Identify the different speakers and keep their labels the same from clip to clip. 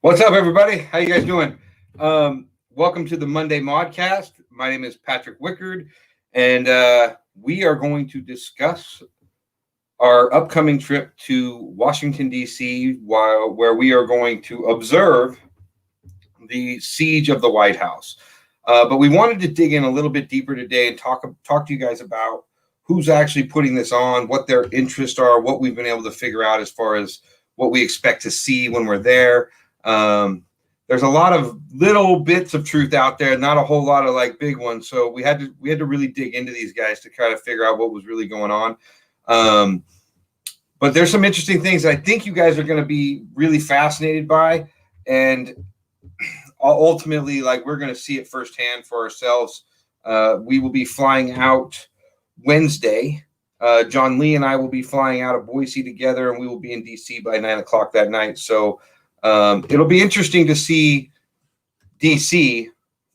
Speaker 1: What's up, everybody? How you guys doing? Welcome to the Monday MODCast. My name is Patrick Wickard, and we are going to discuss our upcoming trip to Washington, D.C., where we are going to observe the siege of the White House. But we wanted to dig in a little bit deeper today and talk to you guys about who's actually putting this on, what their interests are, what we've been able to figure out as far as what we expect to see when we're there. There's a lot of little bits of truth out there, not a whole lot of like big ones. So we had to really dig into these guys to kind of figure out what was really going on. But there's some interesting things that I think you guys are going to be really fascinated by, and ultimately, like, we're going to see it firsthand for ourselves. We will be flying out Wednesday. John Lee and I will be flying out of Boise together, and we will be in DC by 9:00 that night. So it'll be interesting to see DC.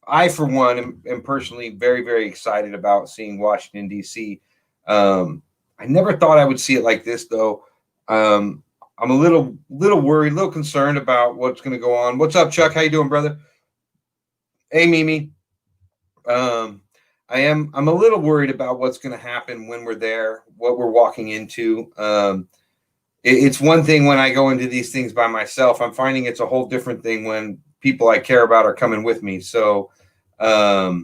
Speaker 1: I, for one, am personally very, very excited about seeing Washington, DC. I never thought I would see it like this, though. I'm a little worried, a little concerned about what's going to go on. What's up, Chuck? How you doing, brother? Hey, Mimi. I'm a little worried about what's going to happen when we're there, what we're walking into. It's one thing when I go into these things by myself. I'm finding it's a whole different thing when people I care about are coming with me. So, but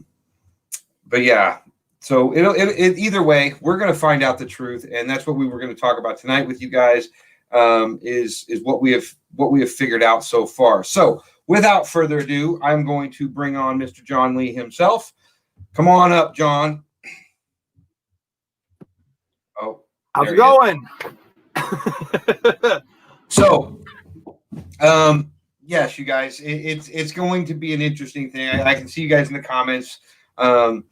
Speaker 1: yeah. So it either way, we're going to find out the truth, and that's what we were going to talk about tonight with you guys. Is what we have figured out so far. So, without further ado, I'm going to bring on Mr. John Lee himself. Come on up, John. Oh,
Speaker 2: how's it going?
Speaker 1: So, yes, you guys, it's going to be an interesting thing. I can see you guys in the comments. I'm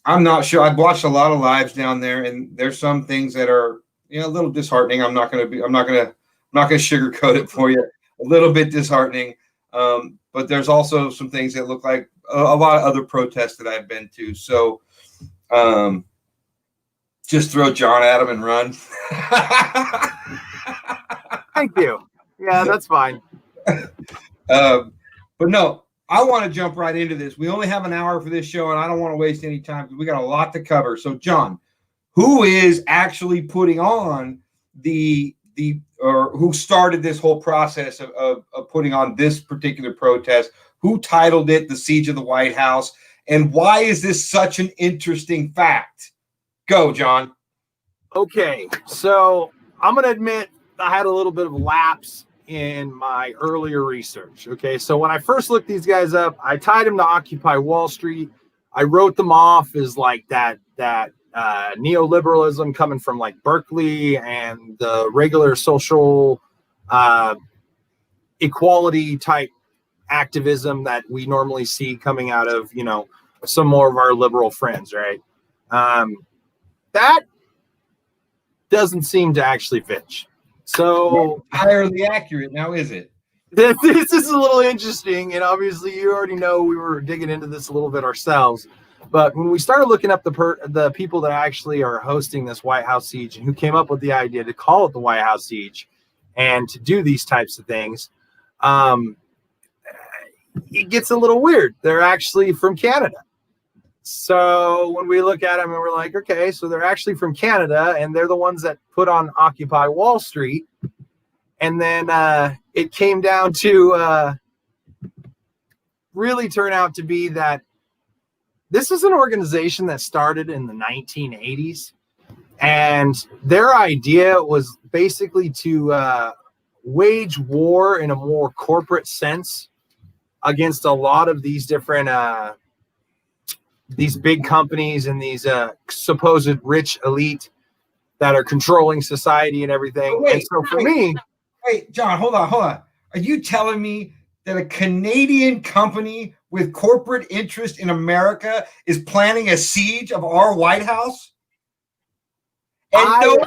Speaker 1: not sure. I've watched a lot of lives down there, and there's some things that are, a little disheartening. I'm not going to sugarcoat it for you. A little bit disheartening. But there's also some things that look like a lot of other protests that I've been to. So, just throw John at him and run.
Speaker 2: Thank you. Yeah, that's fine.
Speaker 1: But no, I want to jump right into this. We only have an hour for this show, and I don't want to waste any time because we got a lot to cover. So, John, who is actually putting on or who started this whole process of putting on this particular protest? Who titled it The Siege of the White House? And why is this such an interesting fact? Go, John.
Speaker 2: Okay, so I'm going to admit I had a little bit of a lapse in my earlier research. Okay, so when I first looked these guys up, I tied them to Occupy Wall Street. I wrote them off as like that neoliberalism coming from like Berkeley and the regular social equality type activism that we normally see coming out of, some more of our liberal friends, right? That doesn't seem to actually fit. So
Speaker 1: entirely accurate now, is it?
Speaker 2: This is a little interesting, and obviously you already know we were digging into this a little bit ourselves. But when we started looking up the people that actually are hosting this White House siege and who came up with the idea to call it the White House siege and to do these types of things, it gets a little weird. They're actually from Canada. So when we look at them and we're like, okay, so they're actually from Canada, and they're the ones that put on Occupy Wall Street. And then it came down to really turn out to be that this is an organization that started in the 1980s. And their idea was basically to wage war in a more corporate sense against a lot of these different these big companies and these supposed rich elite that are controlling society and everything.
Speaker 1: Wait, John, hold on. Are you telling me that a Canadian company with corporate interest in America is planning a siege of our White House? And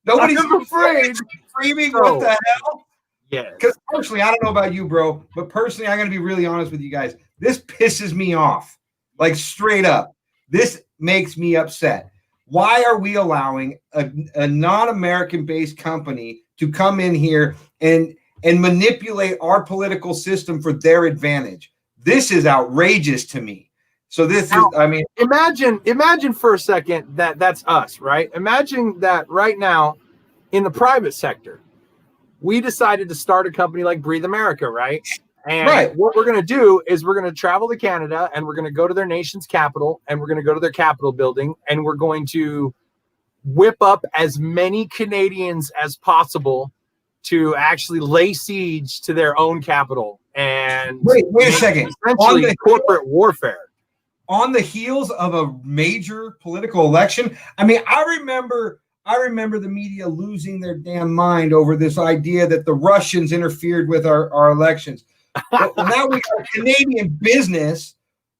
Speaker 1: nobody's afraid. Screaming, what the hell?
Speaker 2: Yeah.
Speaker 1: Because personally, I don't know about you, bro, but personally, I'm going to be really honest with you guys. This pisses me off, like straight up. This makes me upset. Why are we allowing a non-American based company to come in here and and manipulate our political system for their advantage. This is outrageous to me. So this
Speaker 2: now,
Speaker 1: is, I mean,
Speaker 2: imagine for a second that that's us, right? Imagine that right now in the private sector, we decided to start a company like Breathe America, right? And
Speaker 1: right.
Speaker 2: what we're going to do is we're going to travel to Canada and we're going to go to their nation's capital and we're going to go to their Capitol building and we're going to whip up as many Canadians as possible to actually lay siege to their own capital and
Speaker 1: wait a second.
Speaker 2: Essentially, corporate warfare.
Speaker 1: On the heels of a major political election, I mean, I remember the media losing their damn mind over this idea that the Russians interfered with our elections. Well, now we got Canadian business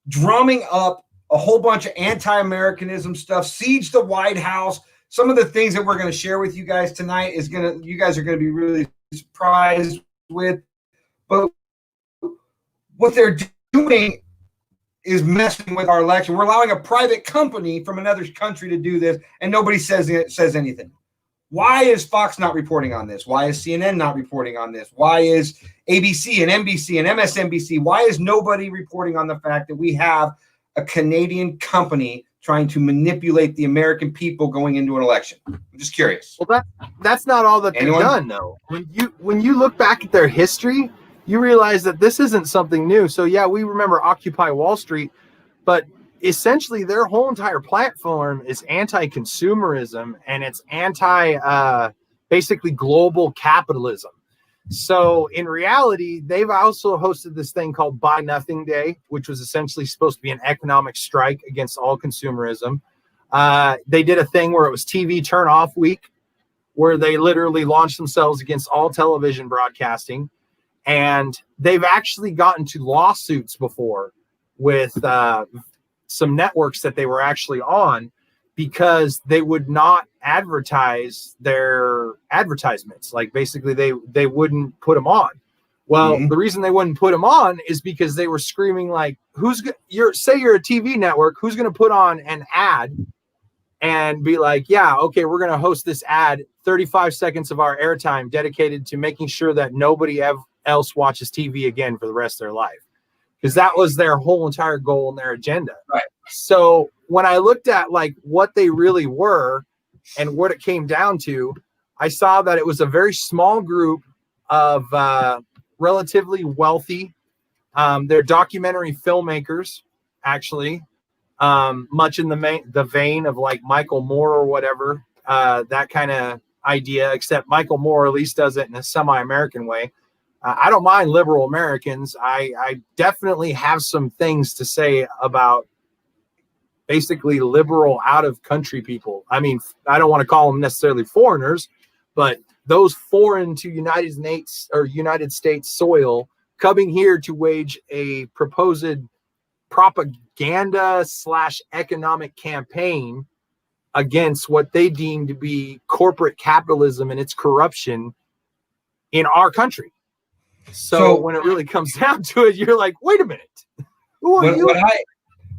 Speaker 1: drumming up a whole bunch of anti-Americanism stuff, siege the White House. Some of the things that we're going to share with you guys tonight you guys are going to be really surprised with. But what they're doing is messing with our election. We're allowing a private company from another country to do this, and nobody says anything. Why is Fox not reporting on this? Why is CNN not reporting on this? Why is ABC and NBC and MSNBC? Why is nobody reporting on the fact that we have a Canadian company trying to manipulate the American people going into an election? I'm just curious.
Speaker 2: Well, that's not all that they've done, though. When you look back at their history, you realize that this isn't something new. So yeah, we remember Occupy Wall Street, but essentially their whole entire platform is anti-consumerism and it's basically global capitalism. So in reality, they've also hosted this thing called Buy Nothing Day, which was essentially supposed to be an economic strike against all consumerism. They did a thing where it was TV turn off week, where they literally launched themselves against all television broadcasting. And they've actually gotten to lawsuits before with some networks that they were actually on because they would not advertise their advertisements. Like basically they wouldn't put them on. Well, The reason they wouldn't put them on is because they were screaming like, say you're a TV network, who's going to put on an ad and be like, yeah, okay, we're going to host this ad, 35 seconds of our airtime dedicated to making sure that nobody else watches TV again for the rest of their life. Because that was their whole entire goal and their agenda.
Speaker 1: Right.
Speaker 2: So when I looked at like what they really were and what it came down to, I saw that it was a very small group of relatively wealthy. They're documentary filmmakers, actually, much in the vein of like Michael Moore or whatever, that kind of idea, except Michael Moore at least does it in a semi-American way. I don't mind liberal Americans. I definitely have some things to say about basically liberal out of country people. I mean, I don't want to call them necessarily foreigners, but those foreign to United States soil coming here to wage a proposed propaganda / economic campaign against what they deem to be corporate capitalism and its corruption in our country. So when it really comes down to it, you're like, wait a minute, who are you?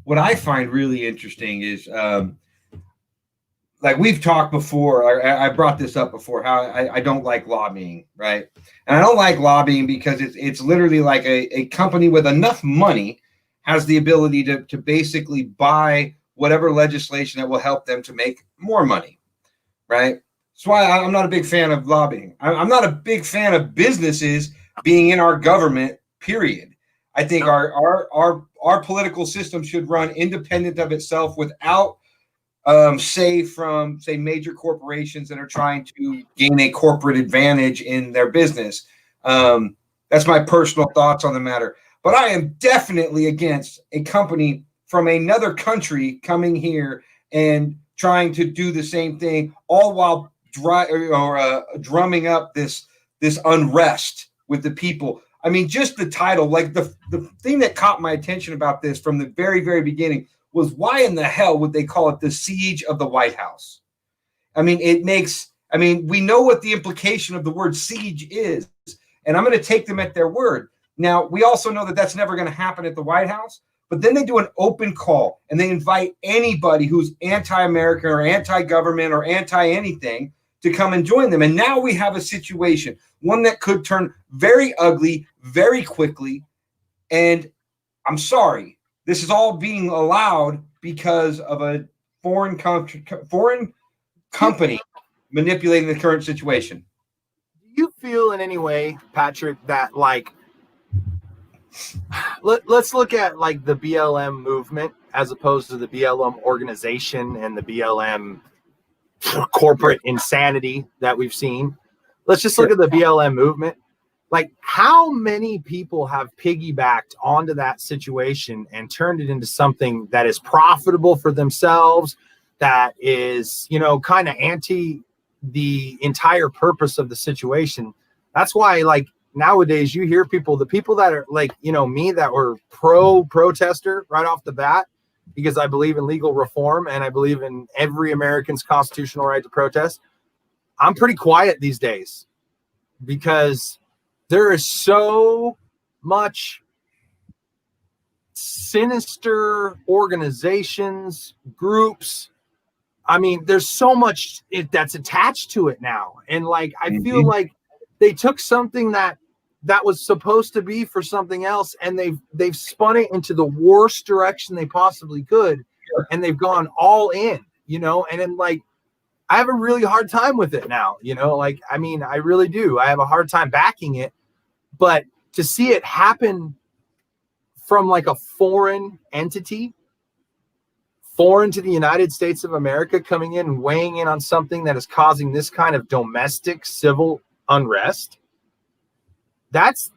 Speaker 1: What I find really interesting is, like we've talked before, I brought this up before, how I don't like lobbying, right? And I don't like lobbying because it's literally like a company with enough money has the ability to basically buy whatever legislation that will help them to make more money, right? That's why I'm not a big fan of lobbying. I'm not a big fan of businesses being in our government, period. I think our political system should run independent of itself without say major corporations that are trying to gain a corporate advantage in their business. That's my personal thoughts on the matter. But I am definitely against a company from another country coming here and trying to do the same thing, all while drumming up this unrest with the people. I mean, just the title, like the thing that caught my attention about this from the very, very beginning was why in the hell would they call it the siege of the White House? I mean, we know what the implication of the word siege is, and I'm going to take them at their word. Now, we also know that that's never going to happen at the White House, but then they do an open call and they invite anybody who's anti-American or anti-government or anti-anything to come and join them. And now we have a situation, one that could turn very ugly very quickly. And I'm sorry, this is all being allowed because of a foreign company manipulating the current situation.
Speaker 2: Do you feel in any way, Patrick, that like, let's look at like the BLM movement as opposed to the BLM organization and the BLM corporate insanity that we've seen. Let's just look at the BLM movement. Like, how many people have piggybacked onto that situation and turned it into something that is profitable for themselves, that is, you know, kind of anti the entire purpose of the situation? That's why, like, nowadays you hear people, the people that are like, you know, me, that were protester right off the bat, because I believe in legal reform and I believe in every American's constitutional right to protest. I'm pretty quiet these days because there is so much sinister organizations, groups. I mean, there's so much that's attached to it now. And like, I feel like they took something that was supposed to be for something else, and they've spun it into the worst direction they possibly could. And they've gone all in, you know, and then like, I have a really hard time with it now, you know, like, I mean, I really do. I have a hard time backing it, but to see it happen from like a foreign entity, foreign to the United States of America, coming in and weighing in on something that is causing this kind of domestic civil unrest. That's,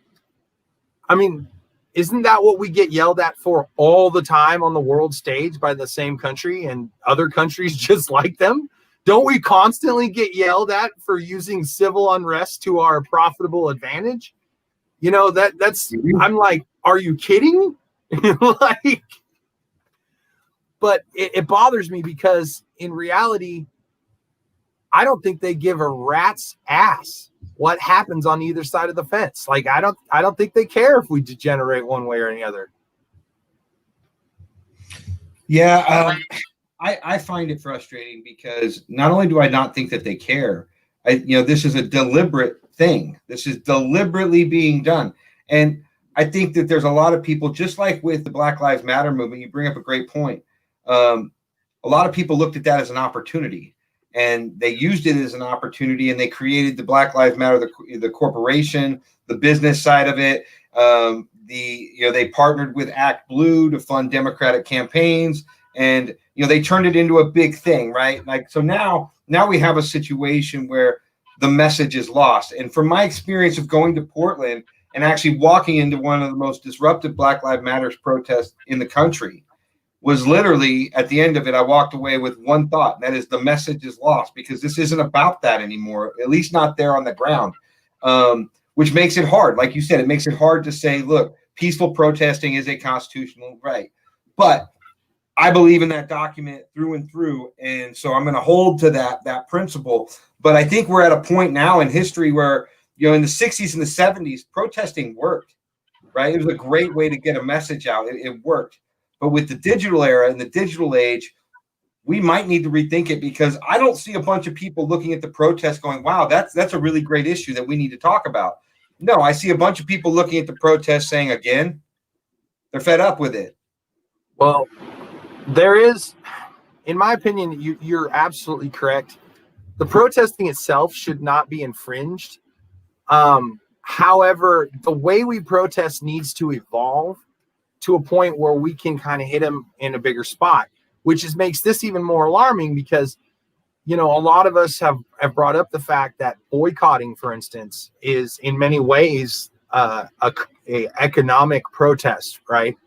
Speaker 2: I mean, isn't that what we get yelled at for all the time on the world stage by the same country and other countries just like them? Don't we constantly get yelled at for using civil unrest to our profitable advantage? You know, that's, I'm like, are you kidding? Like, but it bothers me because in reality, I don't think they give a rat's ass what happens on either side of the fence. Like, I don't think they care if we degenerate one way or any other.
Speaker 1: Yeah. I find it frustrating because not only do I not think that they care, this is a deliberate thing. This is deliberately being done. And I think that there's a lot of people, just like with the Black Lives Matter movement, you bring up a great point. A lot of people looked at that as an opportunity, and they used it as an opportunity, and they created the Black Lives Matter, the corporation, the business side of it. They partnered with Act Blue to fund Democratic campaigns, and they turned it into a big thing, right? Like, so now we have a situation where the message is lost. And from my experience of going to Portland and actually walking into one of the most disruptive Black Lives Matter protests in the country, was literally at the end of it, I walked away with one thought, and that is the message is lost, because this isn't about that anymore, at least not there on the ground, which makes it hard. Like you said, it makes it hard to say, look, peaceful protesting is a constitutional right. But I believe in that document through and through, and so I'm going to hold to that principle. But I think we're at a point now in history where, in the 60s and the 70s, protesting worked, right? It was a great way to get a message out. It worked. But with the digital era and the digital age, we might need to rethink it, because I don't see a bunch of people looking at the protest going, wow, that's a really great issue that we need to talk about. No, I see a bunch of people looking at the protest saying, again, they're fed up with it.
Speaker 2: Well, there is, in my opinion, you're absolutely correct. The protesting itself should not be infringed. However, the way we protest needs to evolve to a point where we can kind of hit them in a bigger spot, which makes this even more alarming, because, a lot of us have brought up the fact that boycotting, for instance, is in many ways a economic protest, right?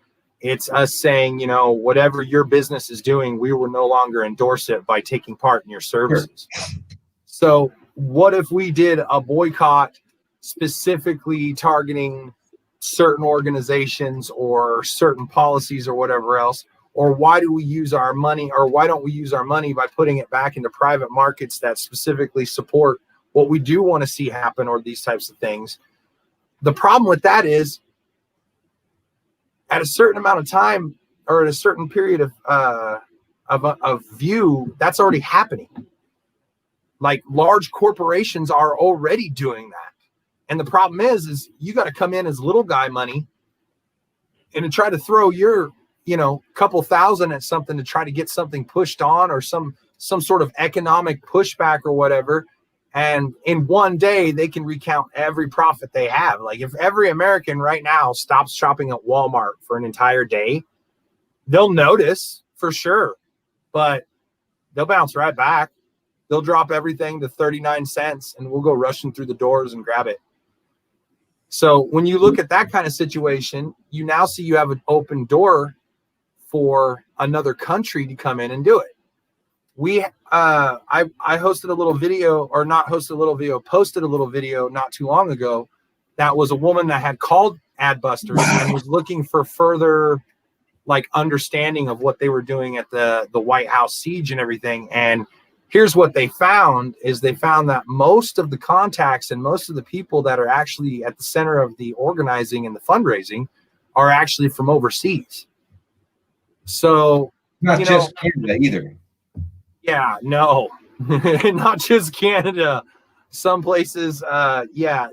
Speaker 2: It's us saying, whatever your business is doing, we will no longer endorse it by taking part in your services. Sure. So what if we did a boycott specifically targeting certain organizations or certain policies or whatever else? Or why do we use our money, or why don't we use our money by putting it back into private markets that specifically support what we do want to see happen, or these types of things? The problem with that is, at a certain amount of time, or at a certain period of view, that's already happening. Like large corporations are already doing that. And the problem is you got to come in as little guy money and to try to throw your, couple thousand at something to try to get something pushed on or some sort of economic pushback or whatever. And in one day, they can recount every profit they have. Like if every American right now stops shopping at Walmart for an entire day, they'll notice for sure, but they'll bounce right back. They'll drop everything to 39 cents and we'll go rushing through the doors and grab it. So when you look at that kind of situation, you now see you have an open door for another country to come in and do it. I hosted a little video, or not hosted a little video, posted a little video not too long ago. That was a woman that had called Adbusters and was looking for further like understanding of what they were doing at the White House siege and everything. And here's what they found is they found that most of the contacts and most of the people that are actually at the center of the organizing and the fundraising are actually from overseas. So
Speaker 1: not just Canada either.
Speaker 2: Yeah, no, not just Canada. Some places, yeah.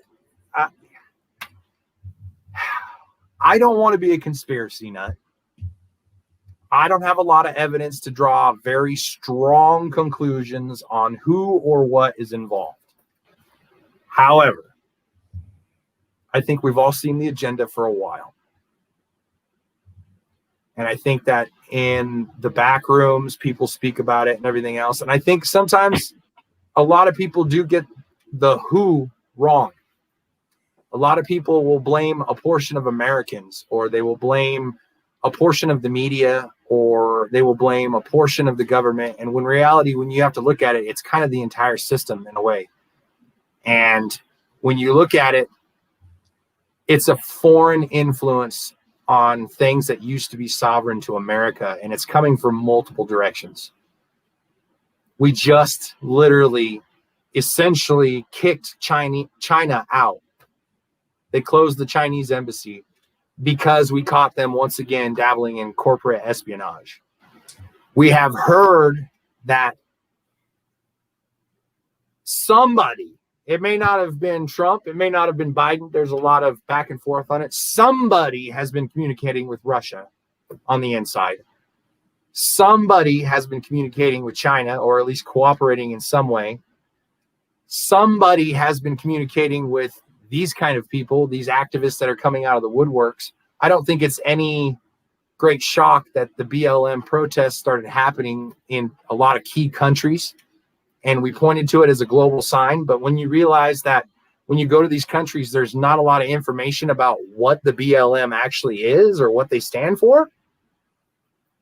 Speaker 2: I don't want to be a conspiracy nut. I don't have a lot of evidence to draw very strong conclusions on who or what is involved. However, I think we've all seen the agenda for a while. And I think that in the back rooms, people speak about it and everything else. And I think sometimes a lot of people do get the who wrong. A lot of people will blame a portion of Americans, or they will blame a portion of the media, or they will blame a portion of the government. And when reality, when you have to look at it, it's kind of the entire system in a way. And when you look at it, it's a foreign influence on things that used to be sovereign to America, and it's coming from multiple directions. We just literally essentially kicked China out. They closed the Chinese embassy because we caught them once again dabbling in corporate espionage. We have heard that somebody, it may not have been Trump, it may not have been Biden, there's a lot of back and forth on it. Somebody has been communicating with Russia on the inside. Somebody has been communicating with China, or at least cooperating in some way. Somebody has been communicating with these kind of people, these activists that are coming out of the woodworks. I don't think it's any great shock that the BLM protests started happening in a lot of key countries. And we pointed to it as a global sign. But when you realize that when you go to these countries, there's not a lot of information about what the BLM actually is or what they stand for,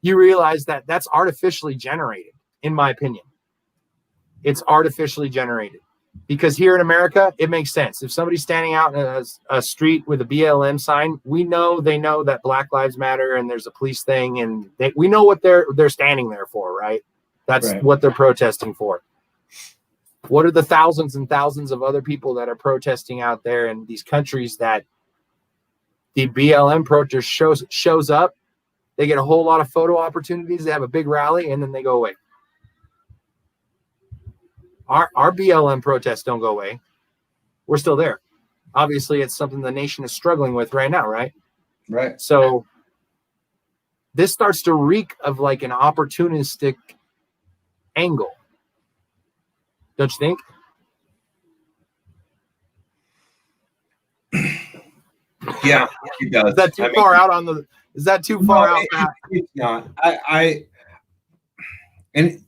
Speaker 2: you realize that that's artificially generated, in my opinion. It's artificially generated. Because here in America, it makes sense. If somebody's standing out in a street with a BLM sign, they know that Black Lives Matter and there's a police thing, and we know what they're standing there for, right? That's right. What they're protesting for. What are the thousands and thousands of other people that are protesting out there in these countries that the BLM protest shows up? They get a whole lot of photo opportunities. They have a big rally, and then they go away. Our BLM protests don't go away. We're still there. Obviously, it's something the nation is struggling with right now, right?
Speaker 1: Right.
Speaker 2: So this starts to reek of like an opportunistic angle. Don't you think?
Speaker 1: Yeah, it does.
Speaker 2: Is that too far out on the? Is that too far out?
Speaker 1: It's not. And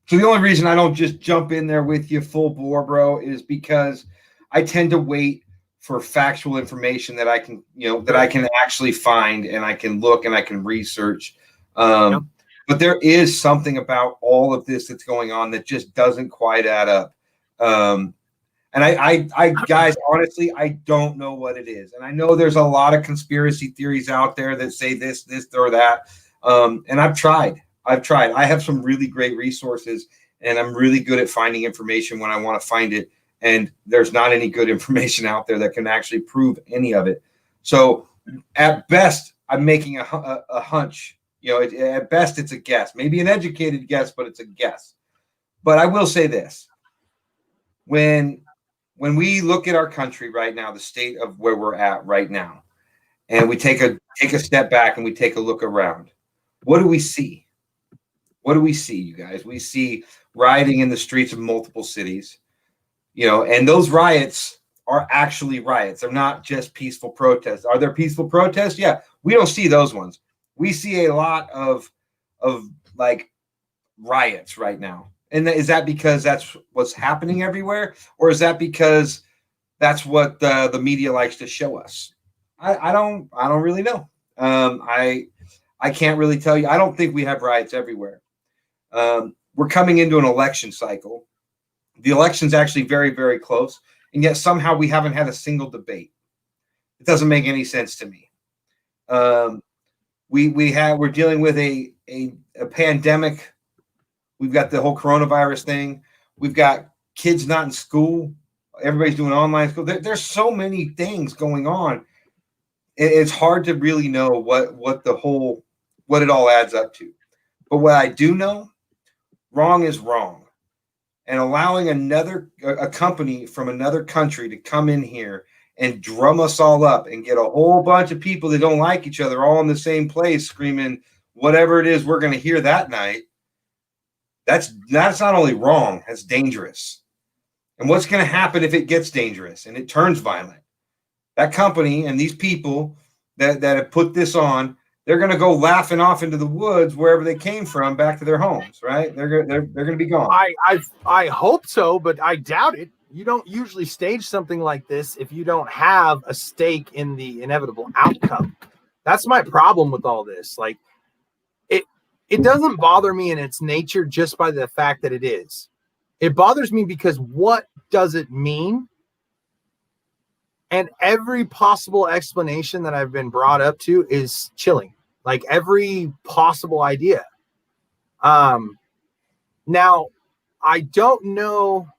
Speaker 1: so the only reason I don't just jump in there with you full bore, bro, is because I tend to wait for factual information that I can, that I can actually find, and I can look and I can research. But there is something about all of this that's going on that just doesn't quite add up. And I guys, honestly, I don't know what it is. And I know there's a lot of conspiracy theories out there that say this, or that. And I've tried. I have some really great resources, and I'm really good at finding information when I want to find it. And there's not any good information out there that can actually prove any of it. So at best, I'm making a hunch. At best, it's a guess, maybe an educated guess, but it's a guess. But I will say this. when we look at our country right now, the state of where we're at right now, and we take a step back and we take a look around, what do we see? What do we see, you guys? We see rioting in the streets of multiple cities, and those riots are actually riots. They're not just peaceful protests. Are there peaceful protests? Yeah, we don't see those ones. We see a lot of like riots right now. And is that because that's what's happening everywhere, or is that because that's what the media likes to show us? I don't really know. I can't really tell you. I don't think we have riots everywhere. We're coming into an election cycle. The election's actually very, very close, and yet somehow we haven't had a single debate. It doesn't make any sense to me. We're dealing with a pandemic. We've got the whole coronavirus thing. We've got kids not in school. Everybody's doing online school. There's so many things going on. It's hard to really know what it all adds up to. But what I do know, wrong is wrong. And allowing a company from another country to come in here and drum us all up and get a whole bunch of people that don't like each other all in the same place screaming whatever it is we're going to hear that night, that's not only wrong, that's dangerous. And what's going to happen if it gets dangerous and it turns violent? That company and these people that have put this on, they're going to go laughing off into the woods wherever they came from, back to their homes, right? They're going to be gone.
Speaker 2: I hope so, but I doubt it. You don't usually stage something like this if you don't have a stake in the inevitable outcome. That's my problem with all this. Like, it doesn't bother me in its nature just by the fact that it is. It bothers me because what does it mean? And every possible explanation that I've been brought up to is chilling. Like every possible idea. Now, I don't know.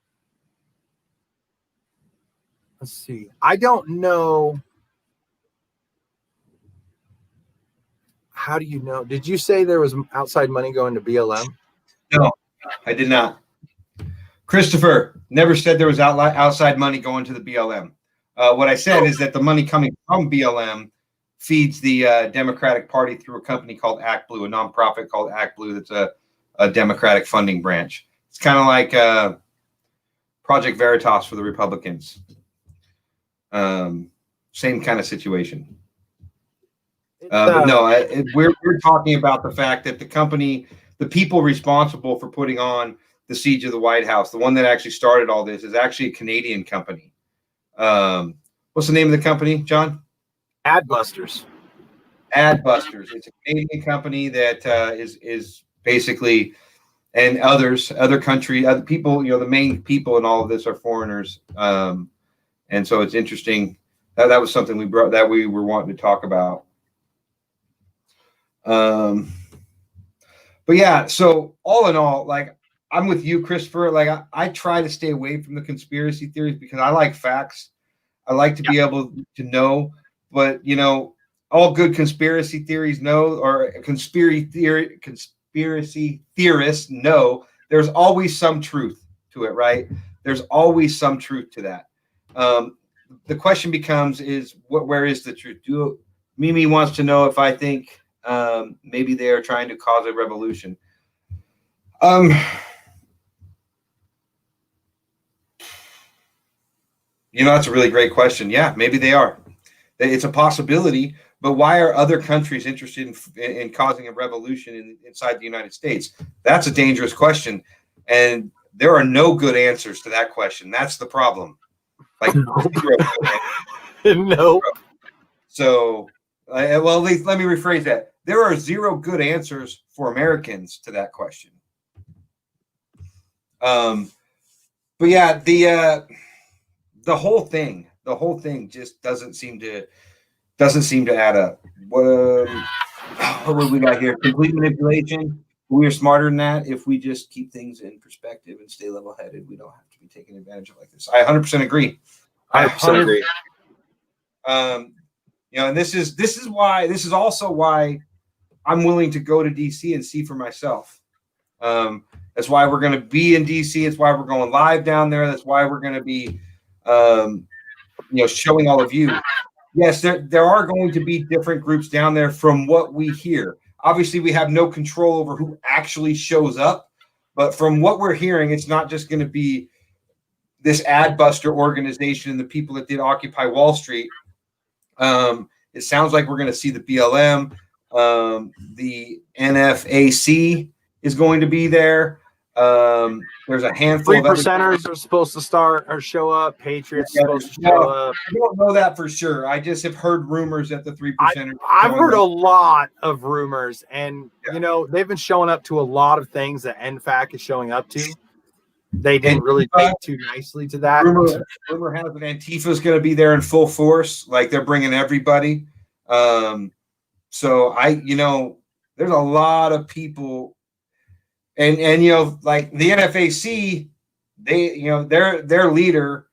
Speaker 2: Let's see. I don't know. How do you know? Did you say there was outside money going to BLM?
Speaker 1: No, I did not. Christopher never said there was outside money going to the BLM. What I said is that the money coming from BLM feeds the Democratic Party through a company called Act Blue, a nonprofit called Act Blue that's a Democratic funding branch. It's kind of like Project Veritas for the Republicans. Same kind of situation. But no, we're talking about the fact that the people responsible for putting on the siege of the White House, the one that actually started all this, is actually a Canadian company. What's the name of the company, John?
Speaker 2: Adbusters.
Speaker 1: Adbusters. It's a Canadian company that is basically, and other people, the main people in all of this are foreigners. And so it's interesting. That was something we were wanting to talk about. But yeah, so all in all, like, I'm with you, Christopher. Like, I try to stay away from the conspiracy theories because I like facts. I like to be able to know, but all good conspiracy theories know, or conspiracy theorists know, there's always some truth to it, right? There's always some truth to that. The question becomes where is the truth? Mimi wants to know if I think maybe they are trying to cause a revolution. That's a really great question. Yeah, maybe they are. It's a possibility, but why are other countries interested in causing a revolution inside the United States? That's a dangerous question, and there are no good answers to that question. That's the problem. Like,
Speaker 2: no.
Speaker 1: So, well, at least let me rephrase that. There are zero good answers for Americans to that question. But yeah, the whole thing just doesn't seem to add up. What we got here? Complete manipulation. We are smarter than that. If we just keep things in perspective and stay level-headed, we don't have to be taken advantage of like this. I 100% agree. I 100% agree. And this is also why I'm willing to go to DC and see for myself. That's why we're going to be in DC. It's why we're going live down there. That's why we're going to be, showing all of you. Yes, there are going to be different groups down there from what we hear. Obviously, we have no control over who actually shows up, but from what we're hearing, it's not just going to be this ad buster organization and the people that did Occupy Wall Street. It sounds like we're going to see the BLM, the NFAC is going to be there. There's a handful of
Speaker 2: 3%ers are supposed to start or show up. Patriots supposed to show up.
Speaker 1: I don't know that for sure. I just have heard rumors that the 3%ers.
Speaker 2: I've heard a lot of rumors, and they've been showing up to a lot of things that NFAC is showing up to. They didn't really take too nicely to that.
Speaker 1: Rumor has it Antifa is going to be there in full force, like they're bringing everybody. So there's a lot of people. And like the NFAC, their leader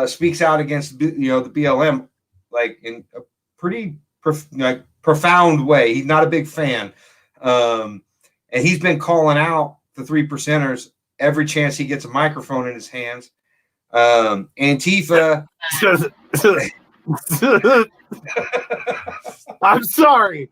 Speaker 1: speaks out against the BLM like in a pretty profound way. He's not a big fan, and he's been calling out the 3%ers every chance he gets a microphone in his hands. Antifa.
Speaker 2: I'm sorry.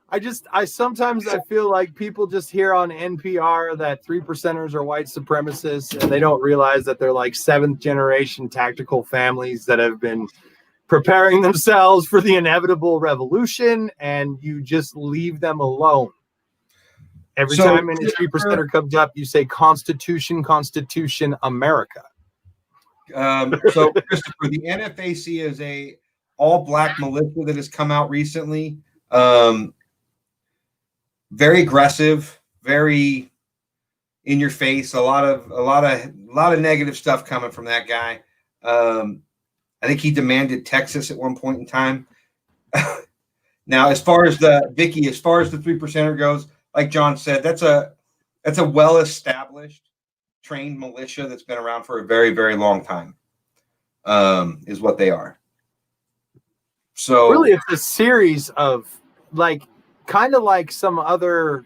Speaker 2: I sometimes feel like people just hear on NPR that 3%ers are white supremacists, and they don't realize that they're like 7th generation tactical families that have been preparing themselves for the inevitable revolution, and you just leave them alone. Every time any 3%er comes up, you say Constitution, Constitution, America.
Speaker 1: So Christopher, the NFAC is a all black militia that has come out recently. Very aggressive, very in your face. A lot of negative stuff coming from that guy. I think he demanded Texas at one point in time. Now, as far as the 3%er goes, like John said, that's a well-established, trained militia that's been around for a very, very long time. Is what they are. So
Speaker 2: really, it's a series of kind of like some other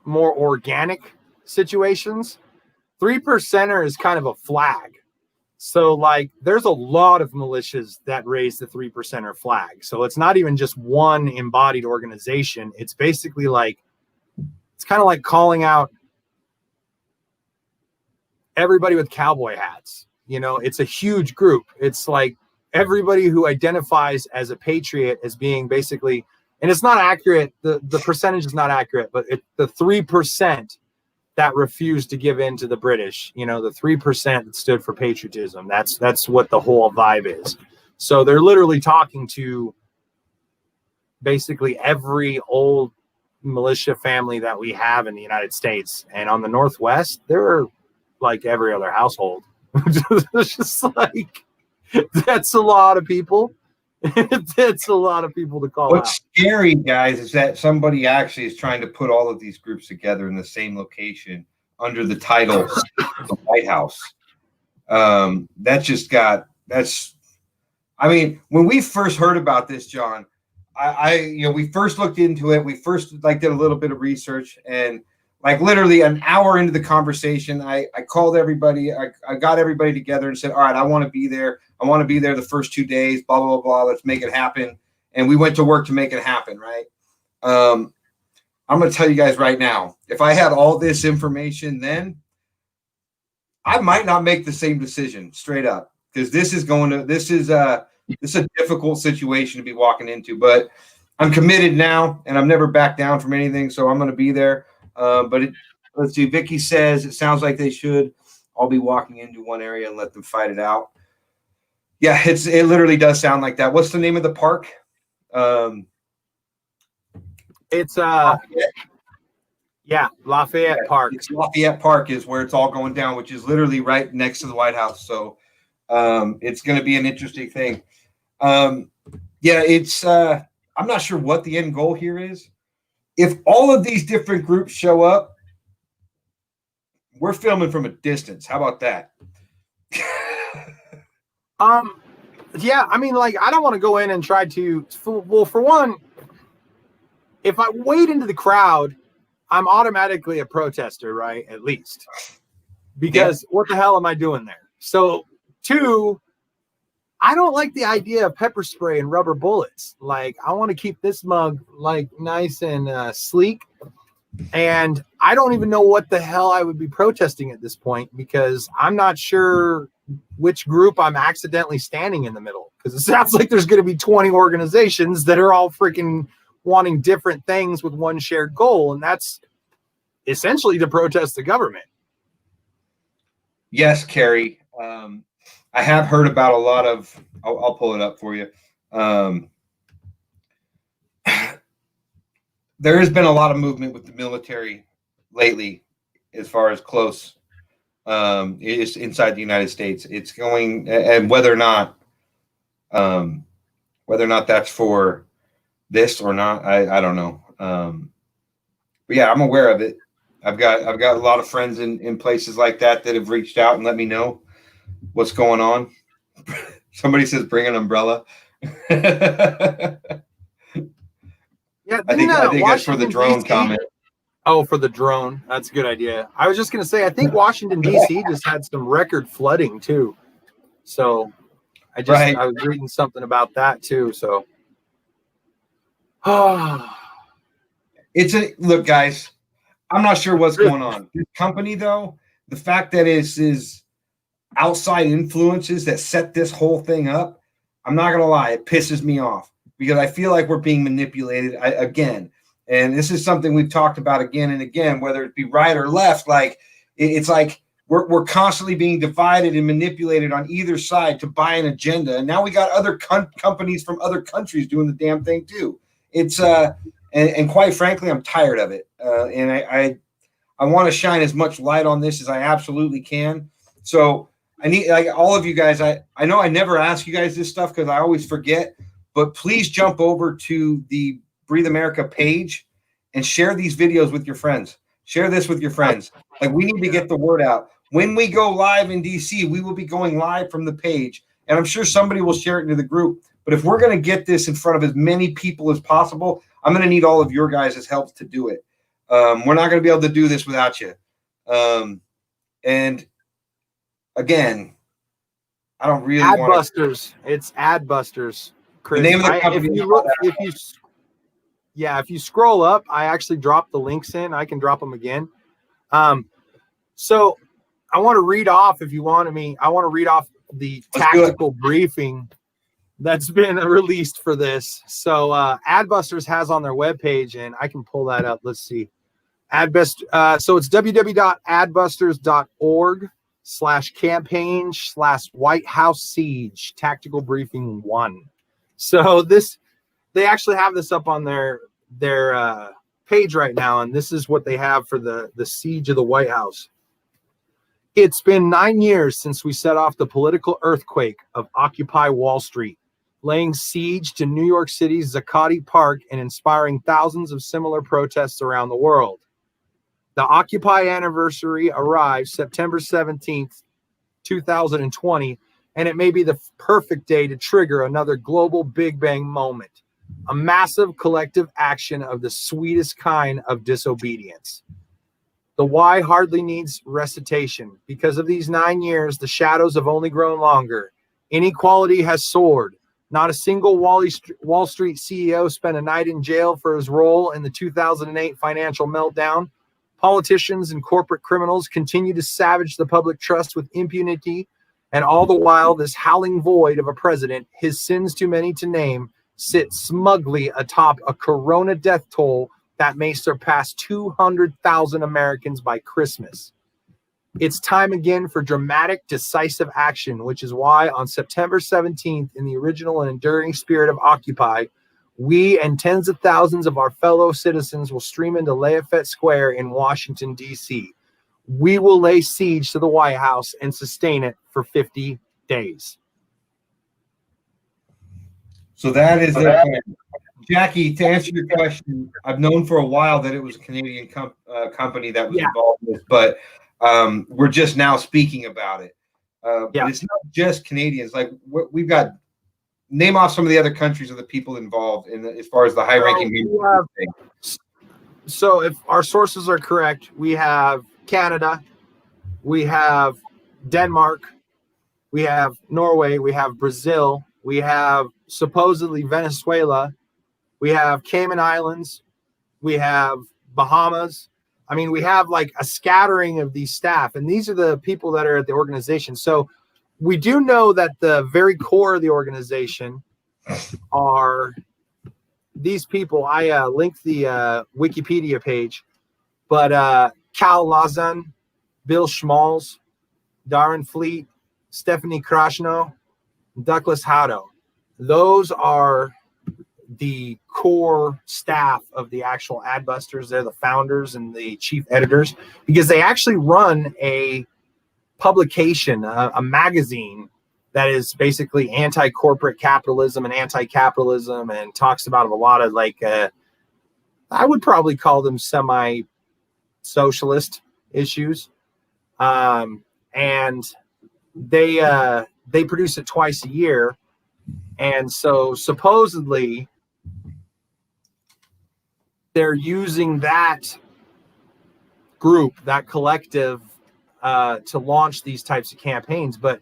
Speaker 2: more organic situations. 3%er is kind of a flag. So there's a lot of militias that raise the 3%er flag. So it's not even just one embodied organization. It's basically it's kind of like calling out everybody with cowboy hats. It's a huge group. It's like everybody who identifies as a patriot as being basically, and it's not accurate. The percentage is not accurate, but the 3% that refused to give in to the British, the 3% that stood for patriotism. That's what the whole vibe is. So they're literally talking to basically every old militia family that we have in the United States. And on the Northwest, they're like every other household. It's just that's a lot of people. That's a lot of people to call
Speaker 1: What's
Speaker 2: out.
Speaker 1: scary, guys, is that somebody actually is trying to put all of these groups together in the same location under the title the Whitehouse. When we first heard about this, John, we first looked into it. We first did a little bit of research, and literally an hour into the conversation, I called everybody. I got everybody together and said, all right, I want to be there. I want to be there the first 2 days, blah, blah, blah. Let's make it happen. And we went to work to make it happen, right? I'm going to tell you guys right now, if I had all this information then, I might not make the same decision straight up, because this is a difficult situation to be walking into. But I'm committed now, and I've never backed down from anything, so I'm going to be there. Let's see. Vicky says it sounds like they should all be walking into one area and let them fight it out. Yeah, it literally does sound like that. What's the name of the park?
Speaker 2: It's Lafayette Park.
Speaker 1: It's Lafayette Park is where it's all going down, which is literally right next to the White House. So it's going to be an interesting thing. It's I'm not sure what the end goal here is. If all of these different groups show up, we're filming from a distance. How about that?
Speaker 2: I don't want to go in and try to, for one, if I wade into the crowd, I'm automatically a protester, right? At least. Because what the hell am I doing there? So, 2, I don't like the idea of pepper spray and rubber bullets. Like, I want to keep this mug like nice and sleek. And I don't even know what the hell I would be protesting at this point, because I'm not sure which group I'm accidentally standing in the middle. Because it sounds like there's going to be 20 organizations that are all freaking wanting different things with one shared goal. And that's essentially to protest the government.
Speaker 1: Yes, Carrie. I have heard about a lot of, I'll pull it up for you. There has been a lot of movement with the military lately, as far as close is inside the United States. It's going, and whether or not that's for this or not, I don't know. But yeah, I'm aware of it. I've got a lot of friends in places like that have reached out and let me know what's going on. Somebody says bring an umbrella.
Speaker 2: Yeah,
Speaker 1: I think that's for the drone comment.
Speaker 2: Oh, for the drone. That's a good idea. I was just going to say, I think Washington, D.C. just had some record flooding too. So I was reading something about that too. So
Speaker 1: look, guys, I'm not sure what's going on. This company, though, the fact that it is outside influences that set this whole thing up, I'm not going to lie, it pisses me off. Because I feel like we're being manipulated again. And this is something we've talked about again and again, whether it be right or left. Like, it's like we're constantly being divided and manipulated on either side to buy an agenda. And now we got other companies from other countries doing the damn thing too. It's and quite frankly, I'm tired of it. And I want to shine as much light on this as I absolutely can. So I need, like, all of you guys, I know I never ask you guys this stuff because I always forget. But please jump over to the Breathe America page and share these videos with your friends. Share this with your friends. Like, we need to get the word out. When we go live in DC, we will be going live from the page. And I'm sure somebody will share it into the group. But if we're going to get this in front of as many people as possible, I'm going to need all of your guys' help to do it. We're not going to be able to do this without you. And again, I don't really want
Speaker 2: Adbusters. It's Adbusters. Chris,
Speaker 1: the name of the company.
Speaker 2: If you scroll up, I actually dropped the links in. I can drop them again. So I want to read off, if you want me, I want to read off the tactical briefing that's been released for this. So Adbusters has on their webpage, and I can pull that up. Let's see. So it's www.adbusters.org/campaign/Whitehouse Siege Tactical Briefing 1. So they actually have this up on their page right now, and this is what they have for the siege of the White House. It's been 9 years since we set off the political earthquake of Occupy Wall Street, laying siege to New York City's Zuccotti Park and inspiring thousands of similar protests around the world. The Occupy anniversary arrives September 17th, 2020, and it may be the perfect day to trigger another global Big Bang moment, a massive collective action of the sweetest kind of disobedience. The why hardly needs recitation. Because of these 9 years, the shadows have only grown longer. Inequality has soared. Not a single Wall Street CEO spent a night in jail for his role in the 2008 financial meltdown. Politicians and corporate criminals continue to savage the public trust with impunity. And all the while, this howling void of a president, his sins too many to name, sits smugly atop a corona death toll that may surpass 200,000 Americans by Christmas. It's time again for dramatic, decisive action, which is why on September 17th, in the original and enduring spirit of Occupy, we and tens of thousands of our fellow citizens will stream into Lafayette Square in Washington, D.C. We will lay siege to the White House and sustain it for 50 days.
Speaker 1: So that is their plan. Jackie, to answer your question, I've known for a while that it was a Canadian company that was involved in this, but we're just now speaking about it. But it's not just Canadians. Like, we've got, name off some of the other countries of the people involved in as far as the high-ranking.
Speaker 2: So if our sources are correct, we have Canada, we have Denmark, we have Norway, we have Brazil, we have supposedly Venezuela, we have Cayman Islands, we have Bahamas. I mean, we have like a scattering of these staff, and these are the people that are at the organization. So we do know that the very core of the organization are these people. I linked the Wikipedia page, but Cal Lazan, Bill Schmalz, Darren Fleet, Stephanie Krashno, Douglas Hado. Those are the core staff of the actual Adbusters. They're the founders and the chief editors, because they actually run a publication, a magazine that is basically anti-corporate capitalism and anti-capitalism, and talks about a lot of like I would probably call them semi-socialist issues. And they produce it twice a year. And so supposedly they're using that group, that collective, to launch these types of campaigns. But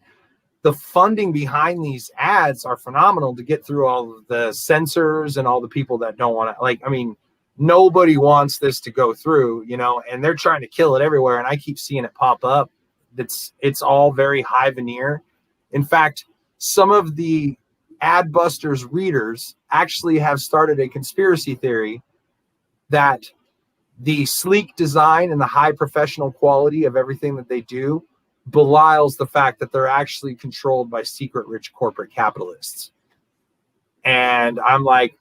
Speaker 2: the funding behind these ads are phenomenal to get through all of the censors and all the people that don't want to, like, I mean, nobody wants this to go through, you know, and they're trying to kill it everywhere. And I keep seeing it pop up. It's all very high veneer. In fact, some of the Adbusters readers actually have started a conspiracy theory that the sleek design and the high professional quality of everything that they do belies the fact that they're actually controlled by secret rich corporate capitalists. And I'm like,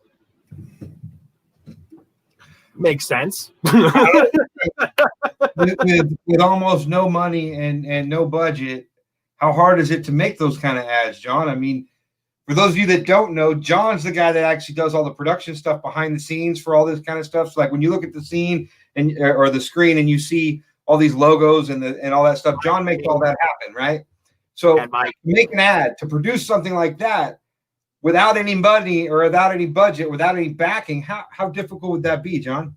Speaker 2: makes sense.
Speaker 1: with almost no money and no budget, how hard is it to make those kind of ads, John? I mean, for those of you that don't know, John's the guy that actually does all the production stuff behind the scenes for all this kind of stuff. So like when you look at the scene and or the screen and you see all these logos and all that stuff, John makes all that happen, right? So to make an ad, to produce something like that without any money or without any budget, without any backing, how difficult would that be, John?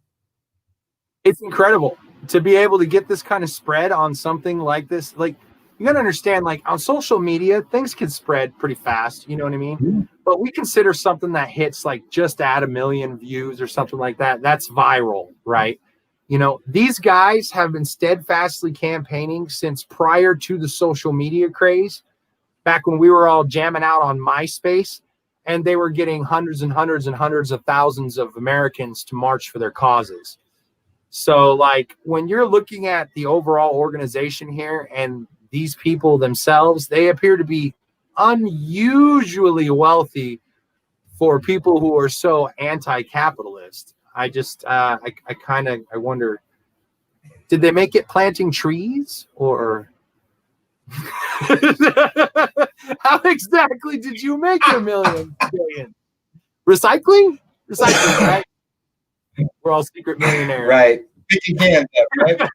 Speaker 2: It's incredible to be able to get this kind of spread on something like this. Like, you got to understand, like on social media, things can spread pretty fast. You know what I mean? Mm-hmm. But we consider something that hits like just at 1 million views or something like that. That's viral, right? You know, these guys have been steadfastly campaigning since prior to the social media craze, back when we were all jamming out on MySpace, and they were getting hundreds and hundreds and hundreds of thousands of Americans to march for their causes. So like when you're looking at the overall organization here and these people themselves, they appear to be unusually wealthy for people who are so anti-capitalist. I just, I wonder, did they make it planting trees, or how exactly did you make your $1 billion? Recycling, right? We're all secret millionaires.
Speaker 1: Right. Picking hands up, right?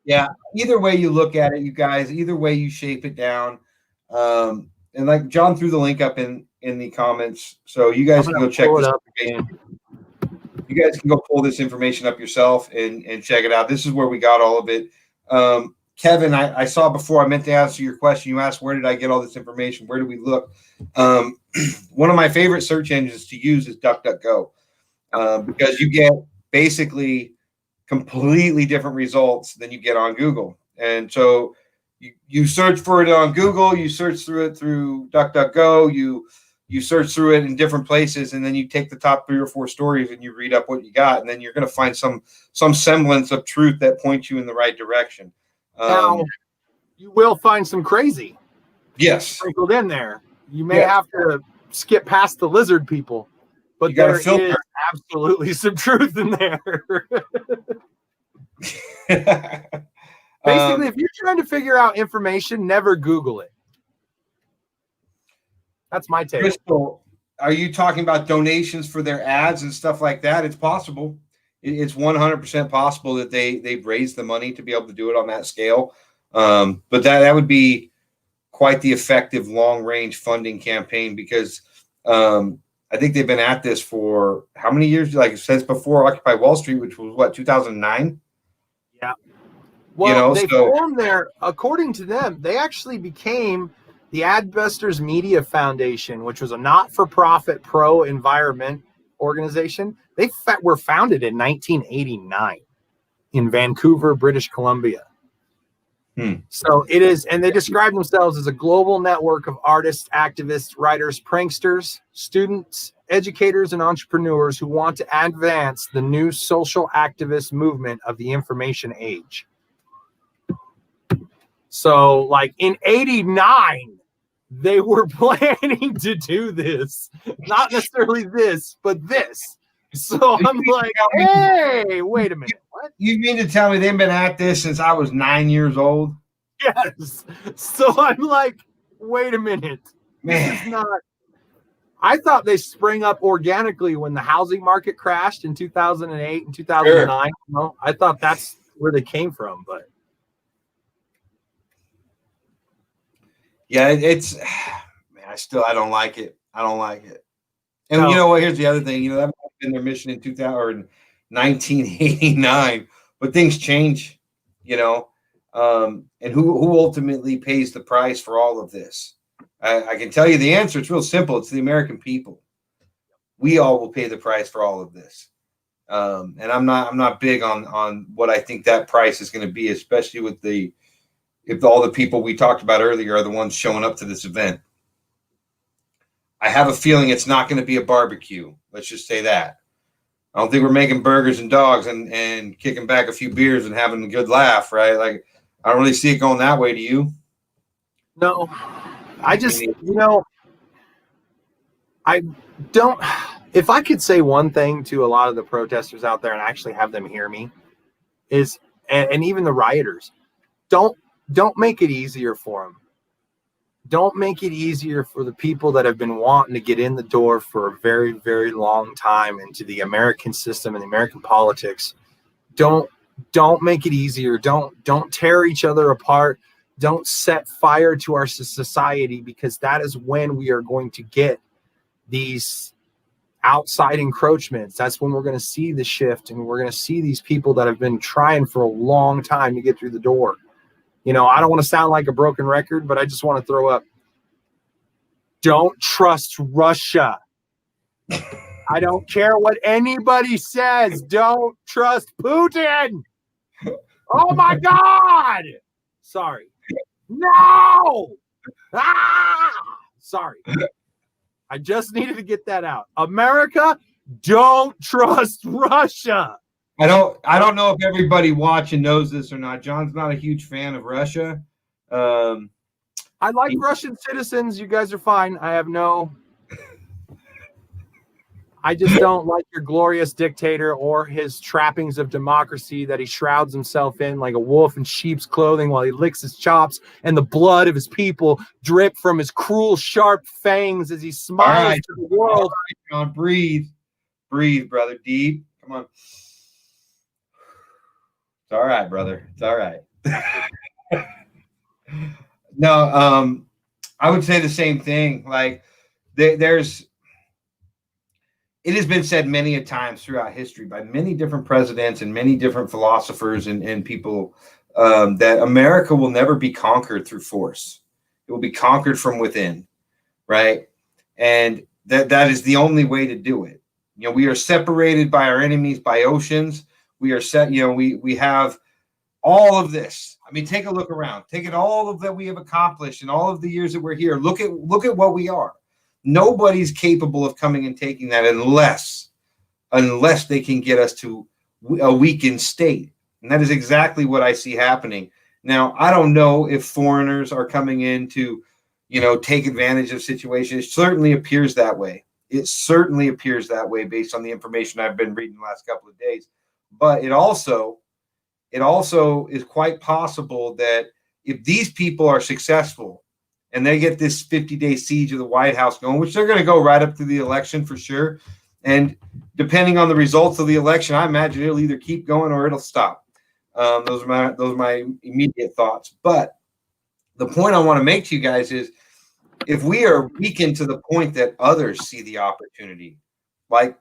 Speaker 1: Yeah. Either way you look at it, you guys, either way you shape it down. And like John threw the link up in the comments, so you guys can go check this out. You guys can go pull this information up yourself and check it out. This is where we got all of it. Kevin, I saw before I meant to answer your question. You asked, where did I get all this information? Where do we look? One of my favorite search engines to use is DuckDuckGo, because you get basically completely different results than you get on Google. And so you search for it on Google, you search through it through DuckDuckGo, you search through it in different places, and then you take the top 3 or 4 stories and you read up what you got, and then you're going to find some semblance of truth that points you in the right direction.
Speaker 2: Now, you will find some crazy.
Speaker 1: Yes.
Speaker 2: Sprinkled in there. You may have to skip past the lizard people, but there is absolutely some truth in there. Basically, if you're trying to figure out information, never Google it. That's my take.
Speaker 1: Crystal, are you talking about donations for their ads and stuff like that? It's possible. It's 100% possible that they've raised the money to be able to do it on that scale. But that would be quite the effective long-range funding campaign, because I I think they've been at this for how many years? Like since before Occupy Wall Street, which was what, 2009?
Speaker 2: Yeah. Well, they
Speaker 1: so
Speaker 2: formed according to them, they actually became the Adbusters Media Foundation, which was a not-for-profit pro-environment organization. They were founded in 1989 in Vancouver, British Columbia. So it is, and they describe themselves as a global network of artists, activists, writers, pranksters, students, educators, and entrepreneurs who want to advance the new social activist movement of the information age. So, like in '89, they were planning to do this, not necessarily this, but this. So I'm like, hey, wait a minute. What?
Speaker 1: You mean to tell me they've been at this since I was 9 years old?
Speaker 2: Yes. So I'm like, wait a minute.
Speaker 1: Man.
Speaker 2: This is not. I thought they sprang up organically when the housing market crashed in 2008 and 2009. Sure. No, I thought that's where they came from, but.
Speaker 1: Yeah, it's, man, I don't like it. I don't like it. And you know what? Here's the other thing. That might have been their mission in 1989, but things change, and who ultimately pays the price for all of this? I can tell you the answer. It's real simple. It's the American people. We all will pay the price for all of this. And I'm not big on what I think that price is going to be, especially if all the people we talked about earlier are the ones showing up to this event. I have a feeling it's not going to be a barbecue. Let's just say that. I don't think we're making burgers and dogs and kicking back a few beers and having a good laugh, right? Like, I don't really see it going that way. Do you?
Speaker 2: No. I just, I don't. If I could say one thing to a lot of the protesters out there and actually have them hear me, is, and even the rioters, don't make it easier for them. Don't make it easier for the people that have been wanting to get in the door for a very, very long time into the American system and the American politics. Don't make it easier. Don't tear each other apart. Don't set fire to our society, because that is when we are going to get these outside encroachments. That's when we're going to see the shift, and we're going to see these people that have been trying for a long time to get through the door. I don't want to sound like a broken record, but I just want to throw up. Don't trust Russia. I don't care what anybody says. Don't trust Putin. Oh my God. Sorry. No. Sorry. I just needed to get that out. America, don't trust Russia.
Speaker 1: I don't know if everybody watching knows this or not. John's not a huge fan of Russia.
Speaker 2: I like Russian citizens. You guys are fine. I just don't like your glorious dictator or his trappings of democracy that he shrouds himself in like a wolf in sheep's clothing while he licks his chops and the blood of his people drip from his cruel, sharp fangs as he smiles to the world.
Speaker 1: All right, John, breathe. Breathe, brother. Deep. Come on. It's all right, brother. It's all right. No, I would say the same thing. Like, it has been said many a times throughout history by many different presidents and many different philosophers and people that America will never be conquered through force. It will be conquered from within, right? And that is the only way to do it. We are separated by our enemies by oceans. We are set. We have all of this. I mean, take a look around. Take it all of that we have accomplished in all of the years that we're here. Look at what we are. Nobody's capable of coming and taking that unless they can get us to a weakened state. And that is exactly what I see happening. Now, I don't know if foreigners are coming in to, take advantage of situations. It certainly appears that way. It certainly appears that way based on the information I've been reading the last couple of days. But it also is quite possible that if these people are successful and they get this 50-day siege of the White House going, which they're going to go right up to the election for sure. And depending on the results of the election, I imagine it'll either keep going or it'll stop. Those are my immediate thoughts. But the point I want to make to you guys is if we are weakened to the point that others see the opportunity, like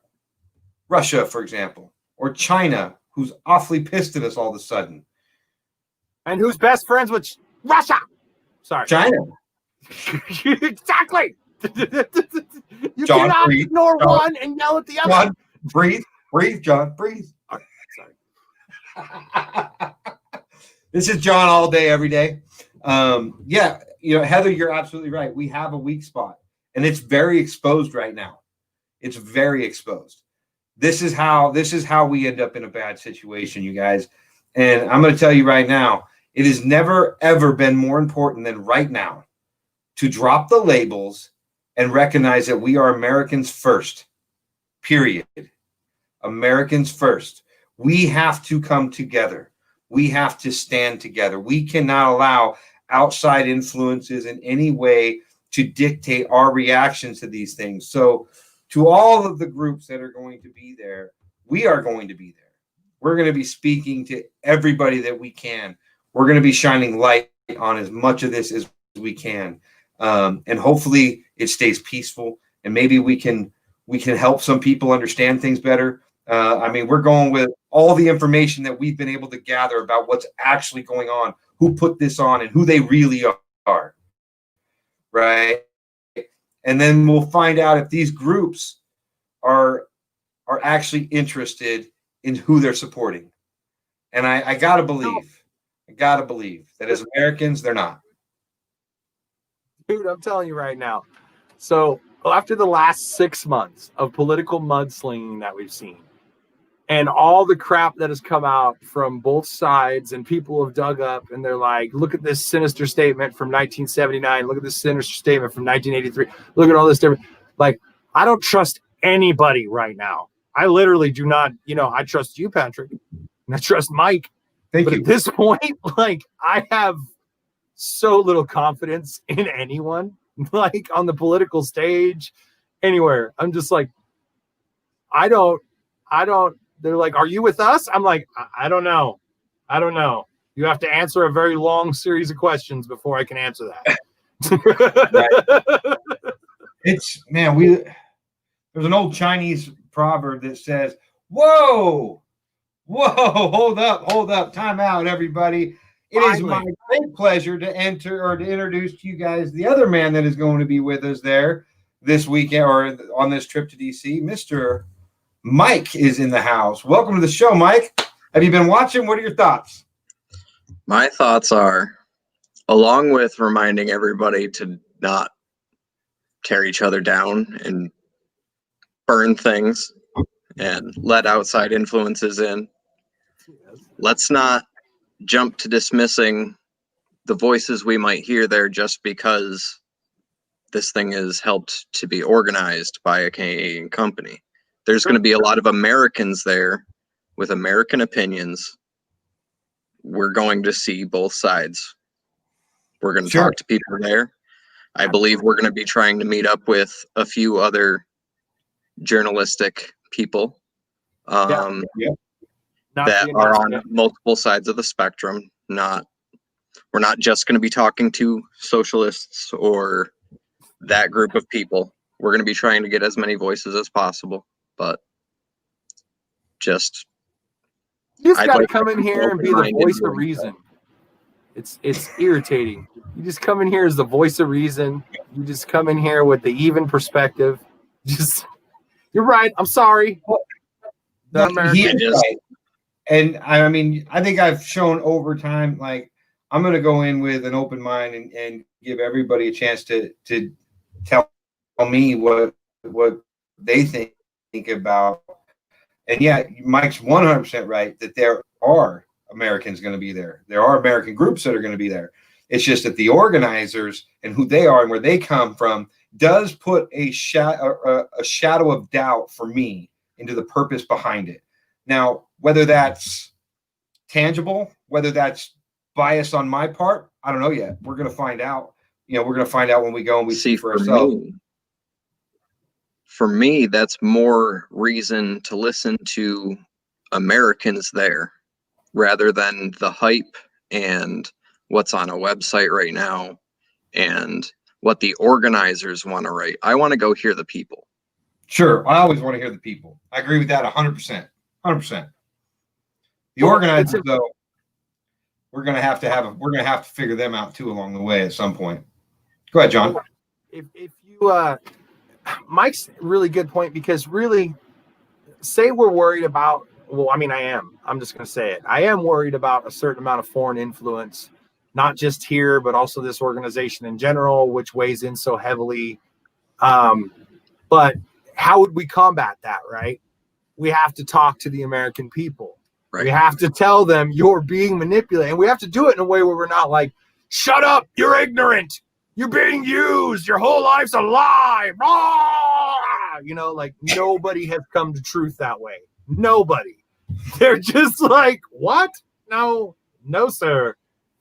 Speaker 1: Russia, for example, or China, who's awfully pissed at us all of a sudden.
Speaker 2: And who's best friends with Russia? Sorry.
Speaker 1: China.
Speaker 2: Exactly. You
Speaker 1: John,
Speaker 2: cannot
Speaker 1: breathe.
Speaker 2: ignore
Speaker 1: John,
Speaker 2: one and yell at the other.
Speaker 1: John, breathe, John, breathe.
Speaker 2: Okay, sorry.
Speaker 1: This is John all day, every day. Yeah, Heather, you're absolutely right. We have a weak spot, and it's very exposed right now. It's very exposed. This is how we end up in a bad situation, you guys. And I'm going to tell you right now, it has never, ever been more important than right now to drop the labels and recognize that we are Americans first, period. Americans first. We have to come together. We have to stand together. We cannot allow outside influences in any way to dictate our reactions to these things. So to all of the groups that are going to be there, we are going to be there. We're going to be speaking to everybody that we can. We're going to be shining light on as much of this as we can. And hopefully it stays peaceful, and maybe we can help some people understand things better. We're going with all the information that we've been able to gather about what's actually going on, who put this on, and who they really are. Right? And then we'll find out if these groups are actually interested in who they're supporting. And I gotta believe that as Americans, they're not.
Speaker 2: Dude, I'm telling you right now. So after the last 6 months of political mudslinging that we've seen, and all the crap that has come out from both sides, and people have dug up and they're like, look at this sinister statement from 1979. Look at this sinister statement from 1983. Look at all this different. Like, I don't trust anybody right now. I literally do not. I trust you, Patrick, and I trust Mike.
Speaker 1: Thank you.
Speaker 2: At this point, like, I have so little confidence in anyone, like on the political stage, anywhere. I'm just like, I don't. They're like, are you with us? I'm like, I don't know. You have to answer a very long series of questions before I can answer that.
Speaker 1: There's an old Chinese proverb that says, whoa, hold up, time out, everybody. It is my great pleasure to introduce to you guys the other man that is going to be with us there this weekend or on this trip to DC. Mr. Mike is in the house. Welcome to the show, Mike. Have you been watching? What are your thoughts?
Speaker 3: My thoughts are, along with reminding everybody to not tear each other down and burn things and let outside influences in, let's not jump to dismissing the voices we might hear there just because this thing is helped to be organized by a Canadian company. There's going to be a lot of Americans there with American opinions. We're going to see both sides. We're going to talk to people there. I believe we're going to be trying to meet up with a few other journalistic people that are on multiple sides of the spectrum. We're not just going to be talking to socialists or that group of people. We're going to be trying to get as many voices as possible. But you just got to come in here and be the voice of reason. It's irritating. You just come in here as the voice of reason. You just come in here with the even perspective. You're right. I'm sorry.
Speaker 1: He is right. And I think I've shown over time, like, I'm going to go in with an open mind and give everybody a chance to tell me what they think about. And yeah, Mike's 100% right that there are Americans going to be there. There are American groups that are going to be there. It's just that the organizers and who they are and where they come from does put a shadow of doubt for me into the purpose behind it. Now, whether that's tangible, whether that's bias on my part, I don't know yet. We're going to find out. We're going to find out when we go and we see for ourselves.
Speaker 3: For me, that's more reason to listen to Americans there rather than the hype and what's on a website right now and what the organizers want to write. I want to go hear the people.
Speaker 1: Sure. I always want to hear the people. I agree with that 100%. 100%. The
Speaker 2: Well,
Speaker 1: organizers, though, we're going to have to figure them out too along the way at some point. Go ahead, John.
Speaker 2: If you, Mike's really good point, because really, say we're worried about, well, I mean, I'm just going to say it. I am worried about a certain amount of foreign influence, not just here, but also this organization in general, which weighs in so heavily. But how would we combat that, right? We have to talk to the American people. Right. We have to tell them you're being manipulated. And we have to do it in a way where we're not like, shut up, you're ignorant. You're being used. Your whole life's a lie. You know, like nobody has come to truth that way. Nobody. They're just like, what? No, sir.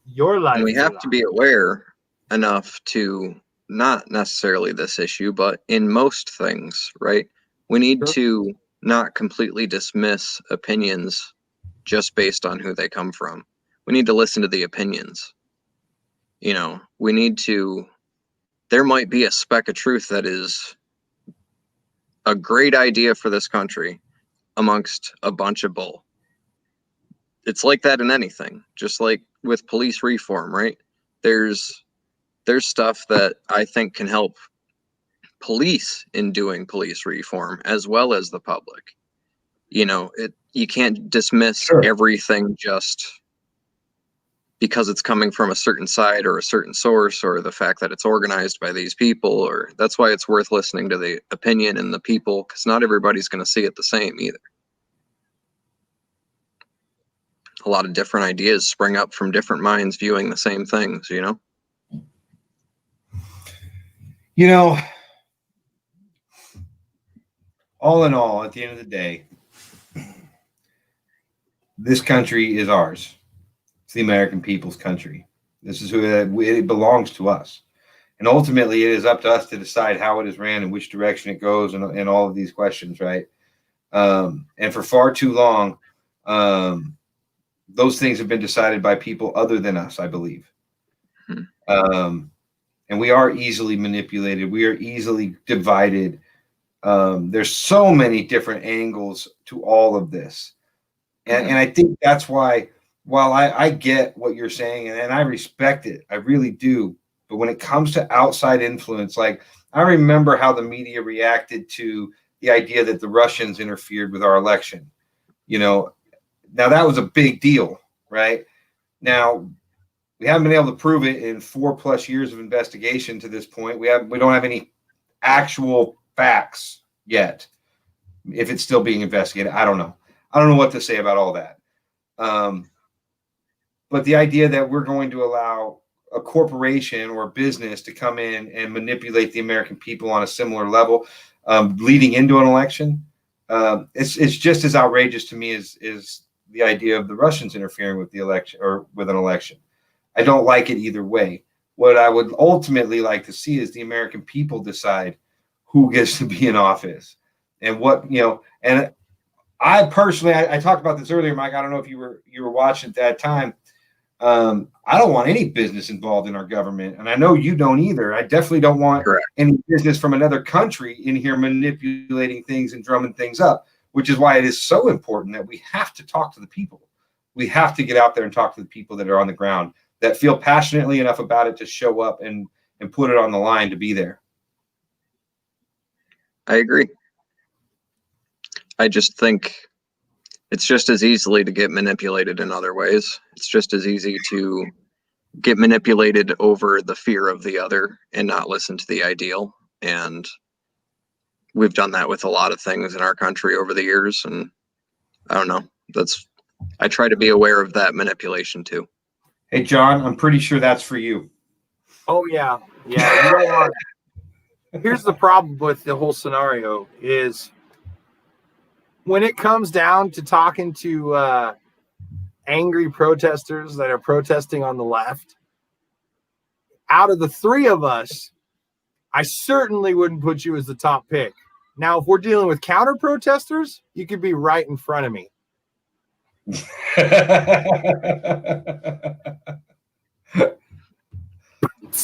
Speaker 2: Your life.
Speaker 3: And we have to be aware enough to not necessarily this issue, but in most things, right? We need to not completely dismiss opinions just based on who they come from. We need to listen to the opinions. You know, we need to, there might be a speck of truth that is a great idea for this country amongst a bunch of bull. It's like that in anything, just like with police reform, right? There's stuff that I think can help police in doing police reform as well as the public. You know, you can't dismiss everything just because it's coming from a certain side or a certain source, or the fact that it's organized by these people, or that's why it's worth listening to the opinion and the people, because not everybody's going to see it the same either. A lot of different ideas spring up from different minds viewing the same things, you know?
Speaker 1: You know, all in all, at the end of the day, this country is ours. It's the American people's country. This is who it belongs to us. And ultimately, it is up to us to decide how it is ran and which direction it goes and all of these questions, right? And for far too long, those things have been decided by people other than us, I believe. And we are easily manipulated. We are easily divided. There's so many different angles to all of this. And I think that's why, while I get what you're saying and I respect it, I really do. But when it comes to outside influence, like I remember how the media reacted to the idea that the Russians interfered with our election. You know, now that was a big deal, right? Now, we haven't been able to prove it in 4+ years of investigation to this point. We don't have any actual facts yet. If it's still being investigated, I don't know. I don't know what to say about all that. But the idea that we're going to allow a corporation or a business to come in and manipulate the American people on a similar level, leading into an election, it's just as outrageous to me as the idea of the Russians interfering with the election or with an election. I don't like it either way. What I would ultimately like to see is the American people decide who gets to be in office and what, you know, and I personally, I talked about this earlier, Mike. I don't know if you were watching at that time. I don't want any business involved in our government, and I know you don't either. I definitely don't want any business from another country in here manipulating things and drumming things up, which is why it is so important that we have to talk to the people. We have to get out there and talk to the people that are on the ground, that feel passionately enough about it to show up and put it on the line to be there.
Speaker 3: I agree. I just think it's just as easily to get manipulated in other ways. It's just as easy to get manipulated over the fear of the other and not listen to the ideal. And we've done that with a lot of things in our country over the years. And I don't know, I try to be aware of that manipulation too.
Speaker 1: Hey, John, I'm pretty sure that's for you.
Speaker 2: Oh, yeah. Yeah. You don't want... Here's the problem with the whole scenario is when it comes down to talking to angry protesters that are protesting on the left, out of the three of us, I certainly wouldn't put you as the top pick. Now, if we're dealing with counter protesters, you could be right in front of me.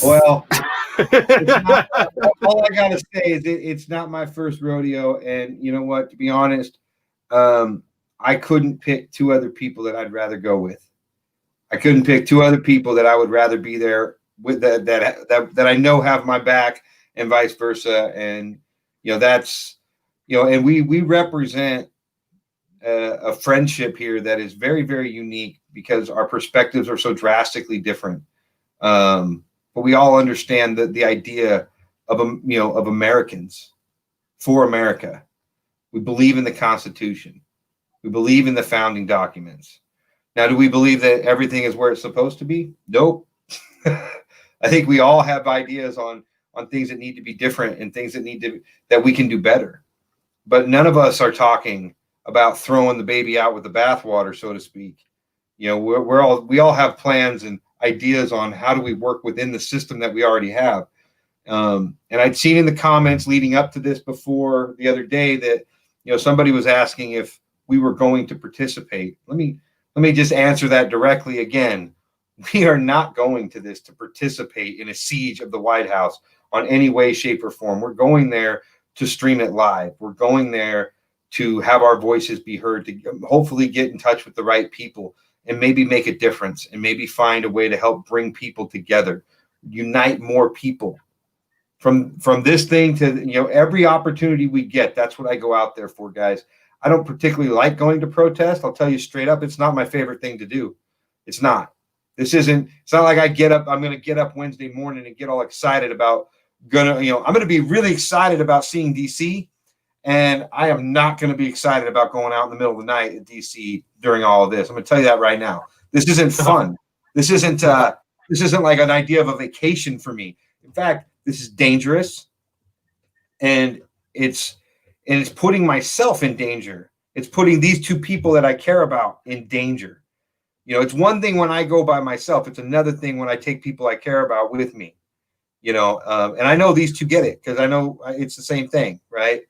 Speaker 1: Well, it's not, all I gotta say is it's not my first rodeo, and you know what? To be honest, I couldn't pick two other people that I'd rather go with. I couldn't pick two other people that I would rather be there with that I know have my back, and vice versa. And that's and we represent a friendship here that is very, very unique because our perspectives are so drastically different. But we all understand the idea of of Americans for America. We believe in the Constitution. We believe in the founding documents. Now, do we believe that everything is where it's supposed to be? Nope. I think we all have ideas on things that need to be different and things that we can do better. But none of us are talking about throwing the baby out with the bathwater, so to speak. We all have plans and ideas on how do we work within the system that we already have. And I'd seen in the comments leading up to this before the other day that somebody was asking if we were going to participate. Let me just answer that directly again. We are not going to this to participate in a siege of the White House on any way, shape, or form. We're going there to stream it live. We're going there to have our voices be heard, to hopefully get in touch with the right people and maybe make a difference and maybe find a way to help bring people together, unite more people. From this thing to every opportunity we get, that's what I go out there for, guys. I don't particularly like going to protest. I'll tell you straight up, it's not my favorite thing to do. It's not. It's not like I'm going to get up Wednesday morning and get all excited about I'm going to be really excited about seeing DC, and I am not going to be excited about going out in the middle of the night at DC during all of this. I'm going to tell you that right now. This isn't fun. This isn't like an idea of a vacation for me. In fact, this is dangerous, and it's putting myself in danger. It's putting these two people that I care about in danger. It's one thing when I go by myself. It's another thing when I take people I care about with me. And I know these two get it because I know it's the same thing, right?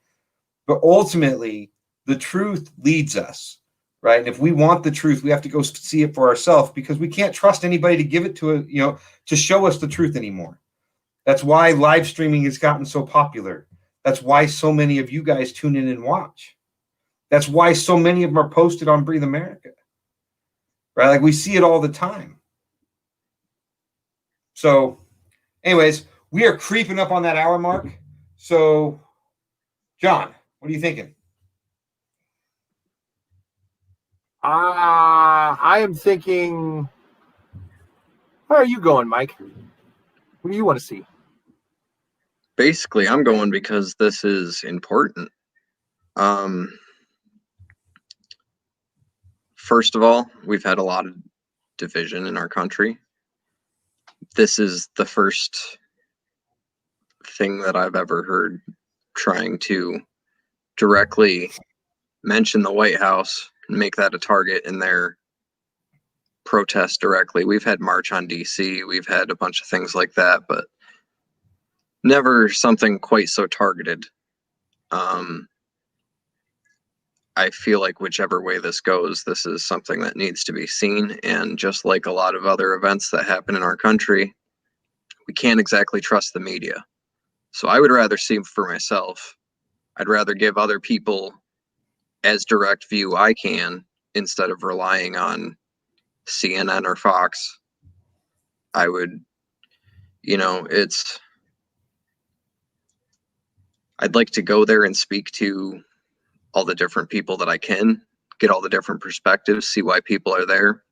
Speaker 1: But ultimately, the truth leads us, right? And if we want the truth, we have to go see it for ourselves because we can't trust anybody to give it to to show us the truth anymore. That's why live streaming has gotten so popular. That's why so many of you guys tune in and watch. That's why so many of them are posted on Breathe America, right? Like we see it all the time. So anyways, we are creeping up on that hour mark. So John, what are you thinking?
Speaker 2: I am thinking, where are you going, Mike? What do you want to see?
Speaker 3: Basically, I'm going because this is important. First of all, we've had a lot of division in our country. This is the first thing that I've ever heard trying to directly mention the White House and make that a target in their protest directly. We've had March on DC, we've had a bunch of things like that, but never something quite so targeted. I feel like whichever way this goes, this is something that needs to be seen. And just like a lot of other events that happen in our country, we can't exactly trust the media. So I would rather see for myself. I'd rather give other people as direct view I can instead of relying on CNN or Fox. I would, I'd like to go there and speak to all the different people that I can, get all the different perspectives, see why people are there,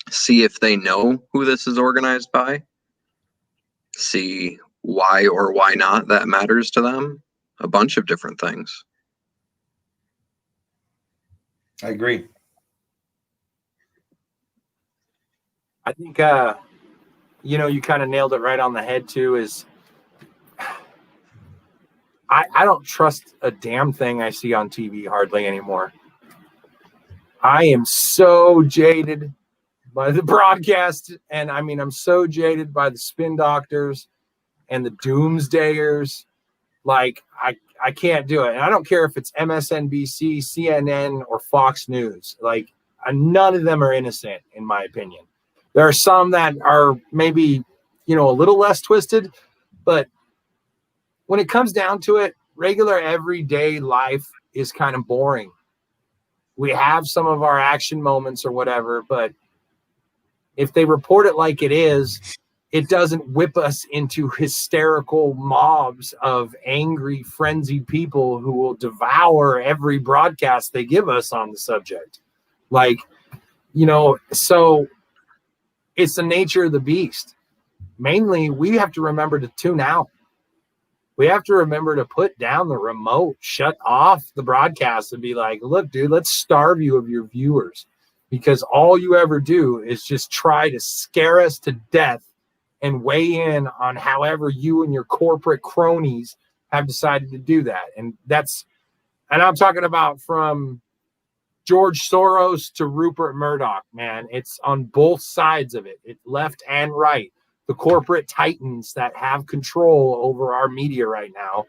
Speaker 3: see if they know who this is organized by, see why or why not that matters to them, a bunch of different things.
Speaker 1: I agree.
Speaker 2: I think, you kind of nailed it right on the head too, is I don't trust a damn thing I see on TV hardly anymore. I am so jaded by the broadcast. And I mean, I'm so jaded by the spin doctors and the doomsdayers. Like, I can't do it. And I don't care if it's MSNBC, CNN, or Fox News. Like, none of them are innocent, in my opinion. There are some that are maybe, a little less twisted. But when it comes down to it, regular everyday life is kind of boring. We have some of our action moments or whatever, but if they report it like it is, it doesn't whip us into hysterical mobs of angry, frenzied people who will devour every broadcast they give us on the subject. Like, so it's the nature of the beast. Mainly, we have to remember to tune out. We have to remember to put down the remote, shut off the broadcast, and be like, look, dude, let's starve you of your viewers, because all you ever do is just try to scare us to death and weigh in on however you and your corporate cronies have decided to do that. And I'm talking about from George Soros to Rupert Murdoch, man. It's on both sides of it, left and right. The corporate titans that have control over our media right now,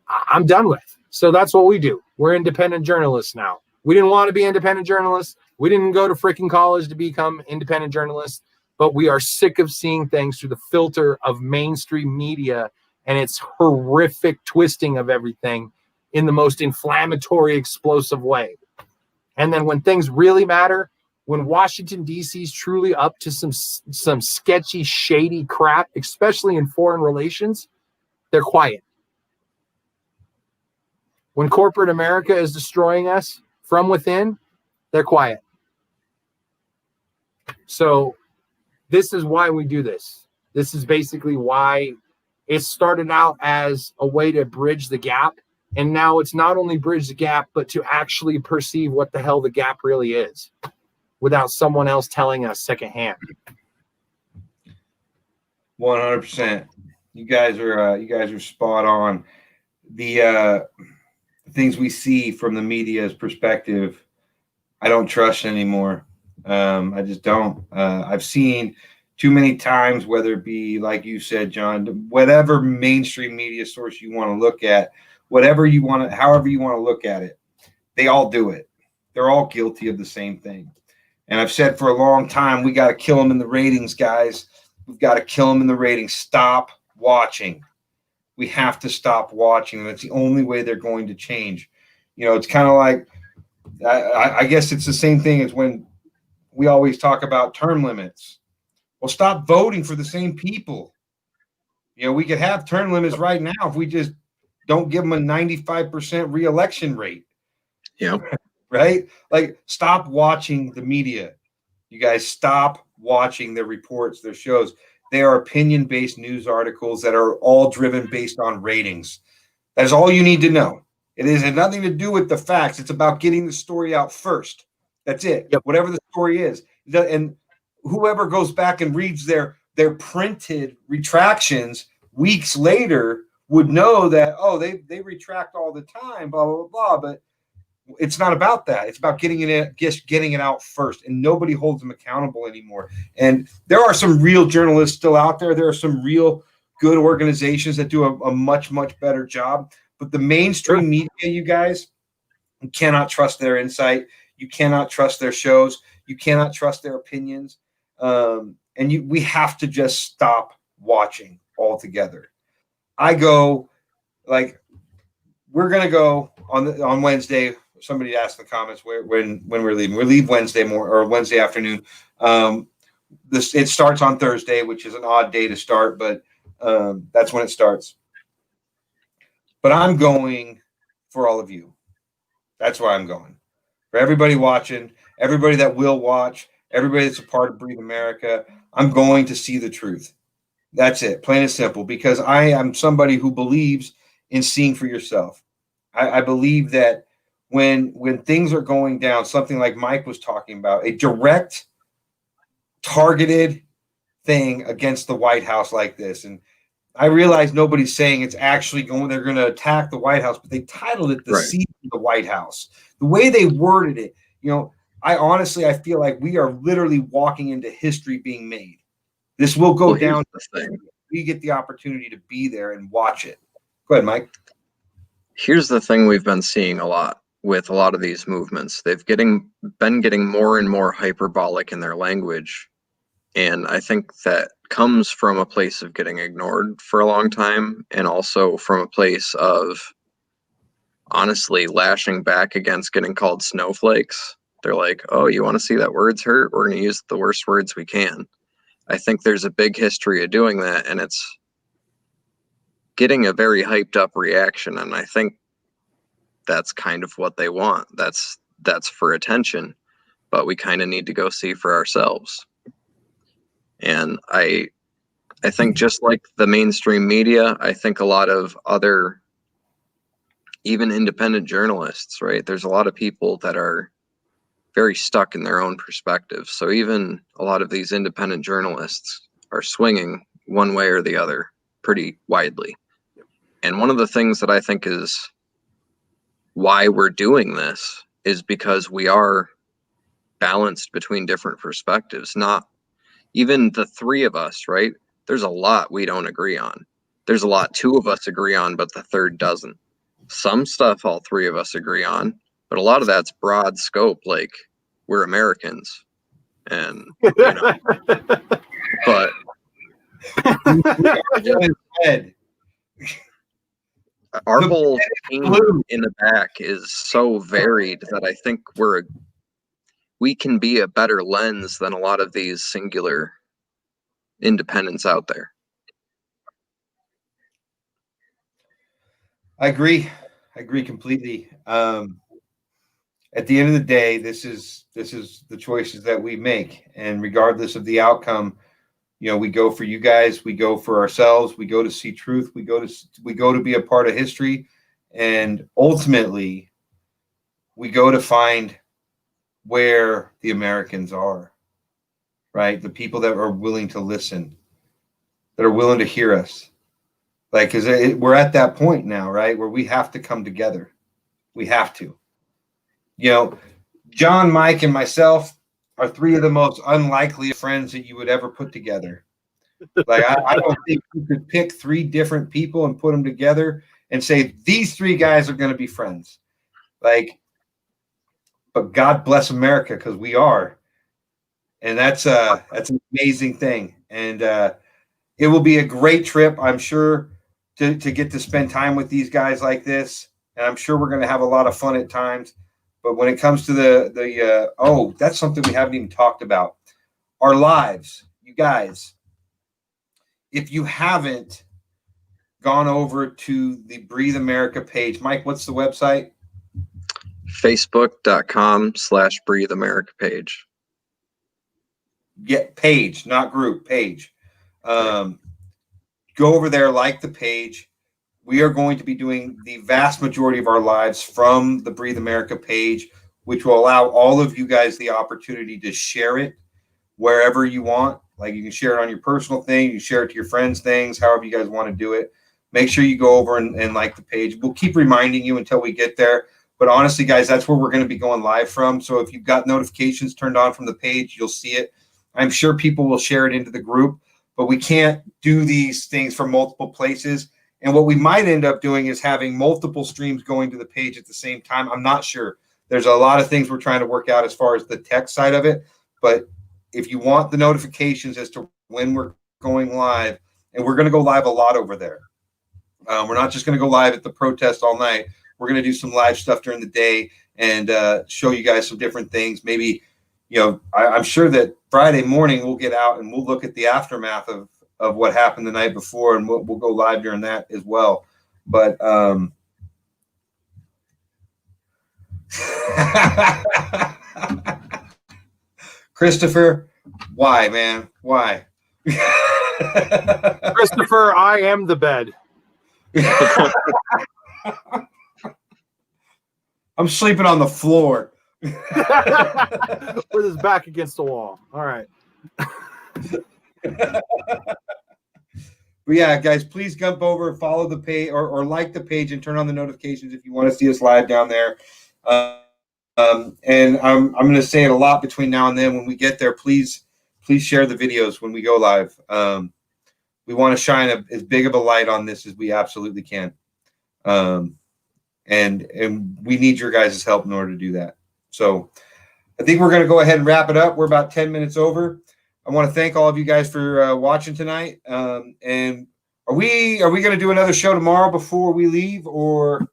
Speaker 2: I'm done with. So that's what we do. We're independent journalists now. We didn't want to be independent journalists. We didn't go to freaking college to become independent journalists, but we are sick of seeing things through the filter of mainstream media and its horrific twisting of everything in the most inflammatory, explosive way. And then when things really matter, when Washington, D.C. is truly up to some sketchy, shady crap, especially in foreign relations, they're quiet. When corporate America is destroying us from within, they're quiet. So this is why we do this. This is basically why it started out as a way to bridge the gap. And now it's not only bridge the gap, but to actually perceive what the hell the gap really is without someone else telling us secondhand.
Speaker 1: 100%. You guys are spot on. The things we see from the media's perspective, I don't trust anymore. I just don't. I've seen too many times, whether it be, like you said, John, whatever mainstream media source you want to look at, however you want to look at it, they all do it. They're all guilty of the same thing. And I've said for a long time, we got to kill them in the ratings, guys. We've got to kill them in the ratings. Stop watching. We have to stop watching. That's the only way they're going to change. It's kind of like, I guess it's the same thing as when we always talk about term limits. Well, stop voting for the same people. We could have term limits right now if we just don't give them a 95% reelection rate.
Speaker 3: Yeah.
Speaker 1: Right? Like, stop watching the media. You guys, stop watching their reports, their shows. They are opinion-based news articles that are all driven based on ratings. That is all you need to know. It has nothing to do with the facts. It's about getting the story out first. That's it.
Speaker 2: Yep.
Speaker 1: Whatever the story is. And whoever goes back and reads their printed retractions weeks later would know that, they retract all the time, blah, blah, blah, but it's not about that. It's about getting it out first, and nobody holds them accountable anymore. And there are some real journalists still out there. There are some real good organizations that do a much, much better job. But the mainstream media, you guys, you cannot trust their insight. You cannot trust their shows. You cannot trust their opinions. We have to just stop watching altogether. We're going to go on Wednesday. Somebody asked in the comments when we're leaving. We leave Wednesday afternoon. It starts on Thursday, which is an odd day to start, but that's when it starts. But I'm going for all of you. That's why I'm going. For everybody watching, everybody that will watch, everybody that's a part of Breathe America, I'm going to see the truth. That's it, plain and simple, because I am somebody who believes in seeing for yourself. I believe that when things are going down, something like Mike was talking about, a direct, targeted thing against the White House like this. And I realize nobody's saying it's actually they're going to attack the White House, but they titled it the Siege of the White House. The way they worded it, I feel like we are literally walking into history being made. This will go down. We get the opportunity to be there and watch it. Go ahead, Mike.
Speaker 3: Here's the thing we've been seeing a lot with a lot of these movements. They've been getting more and more hyperbolic in their language And I think that comes from a place of getting ignored for a long time, and also from a place of honestly lashing back against getting called snowflakes. They're like, oh, you want to see that words hurt? We're going to use the worst words we can. I think there's a big history of doing that, and it's getting a very hyped up reaction. And I think that's kind of what they want. That's for attention, but we kind of need to go see for ourselves. And I think just like the mainstream media, I think a lot of other, even independent journalists, right? There's a lot of people that are very stuck in their own perspective. So even a lot of these independent journalists are swinging one way or the other pretty widely. And one of the things that I think is why we're doing this is because we are balanced between different perspectives. Not even the three of us, right? There's a lot we don't agree on. There's a lot two of us agree on, but the third doesn't. Some stuff all three of us agree on, but a lot of that's broad scope, like we're Americans. And, you know, but our whole team in the back is so varied that I think we can be a better lens than a lot of these singular independents out there.
Speaker 1: I agree completely. At the end of the day, this is the choices that we make, and regardless of the outcome, you know, we go for you guys, we go for ourselves, we go to see truth, we go to be a part of history, and ultimately we go to find where the Americans are, right? The people that are willing to listen, that are willing to hear us. Like, because we're at that point now, right, where we have to come together. We have to. You know, John, Mike, and myself are three of the most unlikely friends that you would ever put together. Like, I don't think you could pick three different people and put them together and say, these three guys are going to be friends. Like, but God bless America, because we are. And that's an amazing thing. And it will be a great trip, I'm sure, to get to spend time with these guys like this. And I'm sure we're going to have a lot of fun at times. But when it comes to the that's something we haven't even talked about. Our lives, you guys, if you haven't gone over to the Breathe America page, Mike, what's the website?
Speaker 3: Facebook.com/Breathe America page.
Speaker 1: Yeah, page, not group, page. Go over there, like the page. We are going to be doing the vast majority of our lives from the Breathe America page, which will allow all of you guys the opportunity to share it wherever you want. Like, you can share it on your personal thing, you can share it to your friends' things, however you guys want to do it. Make sure you go over and like the page. We'll keep reminding you until we get there. But honestly, guys, that's where we're going to be going live from. So if you've got notifications turned on from the page, you'll see it. I'm sure people will share it into the group, but we can't do these things from multiple places. And what we might end up doing is having multiple streams going to the page at the same time. I'm not sure. There's a lot of things we're trying to work out as far as the tech side of it. But if you want the notifications as to when we're going live, and we're going to go live a lot over there. We're not just going to go live at the protest all night. We're going to do some live stuff during the day and show you guys some different things. Maybe, you know, I'm sure that Friday morning we'll get out and we'll look at the aftermath of what happened the night before, and we'll go live during that as well. But Christopher, why, man? Why?
Speaker 2: Christopher, I am the bed.
Speaker 1: I'm sleeping on the floor.
Speaker 2: With his back against the wall. All right.
Speaker 1: But yeah, guys, please jump over and follow the page or like the page and turn on the notifications if you want to see us live down there. And I'm going to say it a lot between now and then. When we get there, please share the videos when we go live. We want to shine as big of a light on this as we absolutely can. And we need your guys' help in order to do that. So I think we're going to go ahead and wrap it up. We're about 10 minutes over. I want to thank all of you guys for watching tonight. And are we going to do another show tomorrow before we leave? Or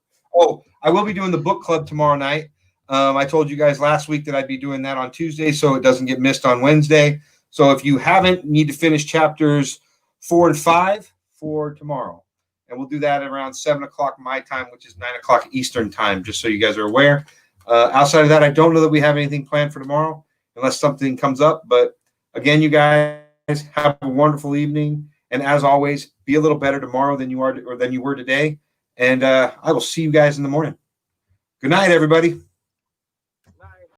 Speaker 1: I will be doing the book club tomorrow night. I told you guys last week that I'd be doing that on Tuesday, so it doesn't get missed on Wednesday. So if you haven't, you need to finish chapters 4 and 5 for tomorrow. And we'll do that at around 7 o'clock my time, which is 9 o'clock Eastern time, just so you guys are aware. Outside of that, I don't know that we have anything planned for tomorrow unless something comes up. But again, you guys have a wonderful evening. And as always, be a little better tomorrow than you were today. And I will see you guys in the morning. Good night, everybody.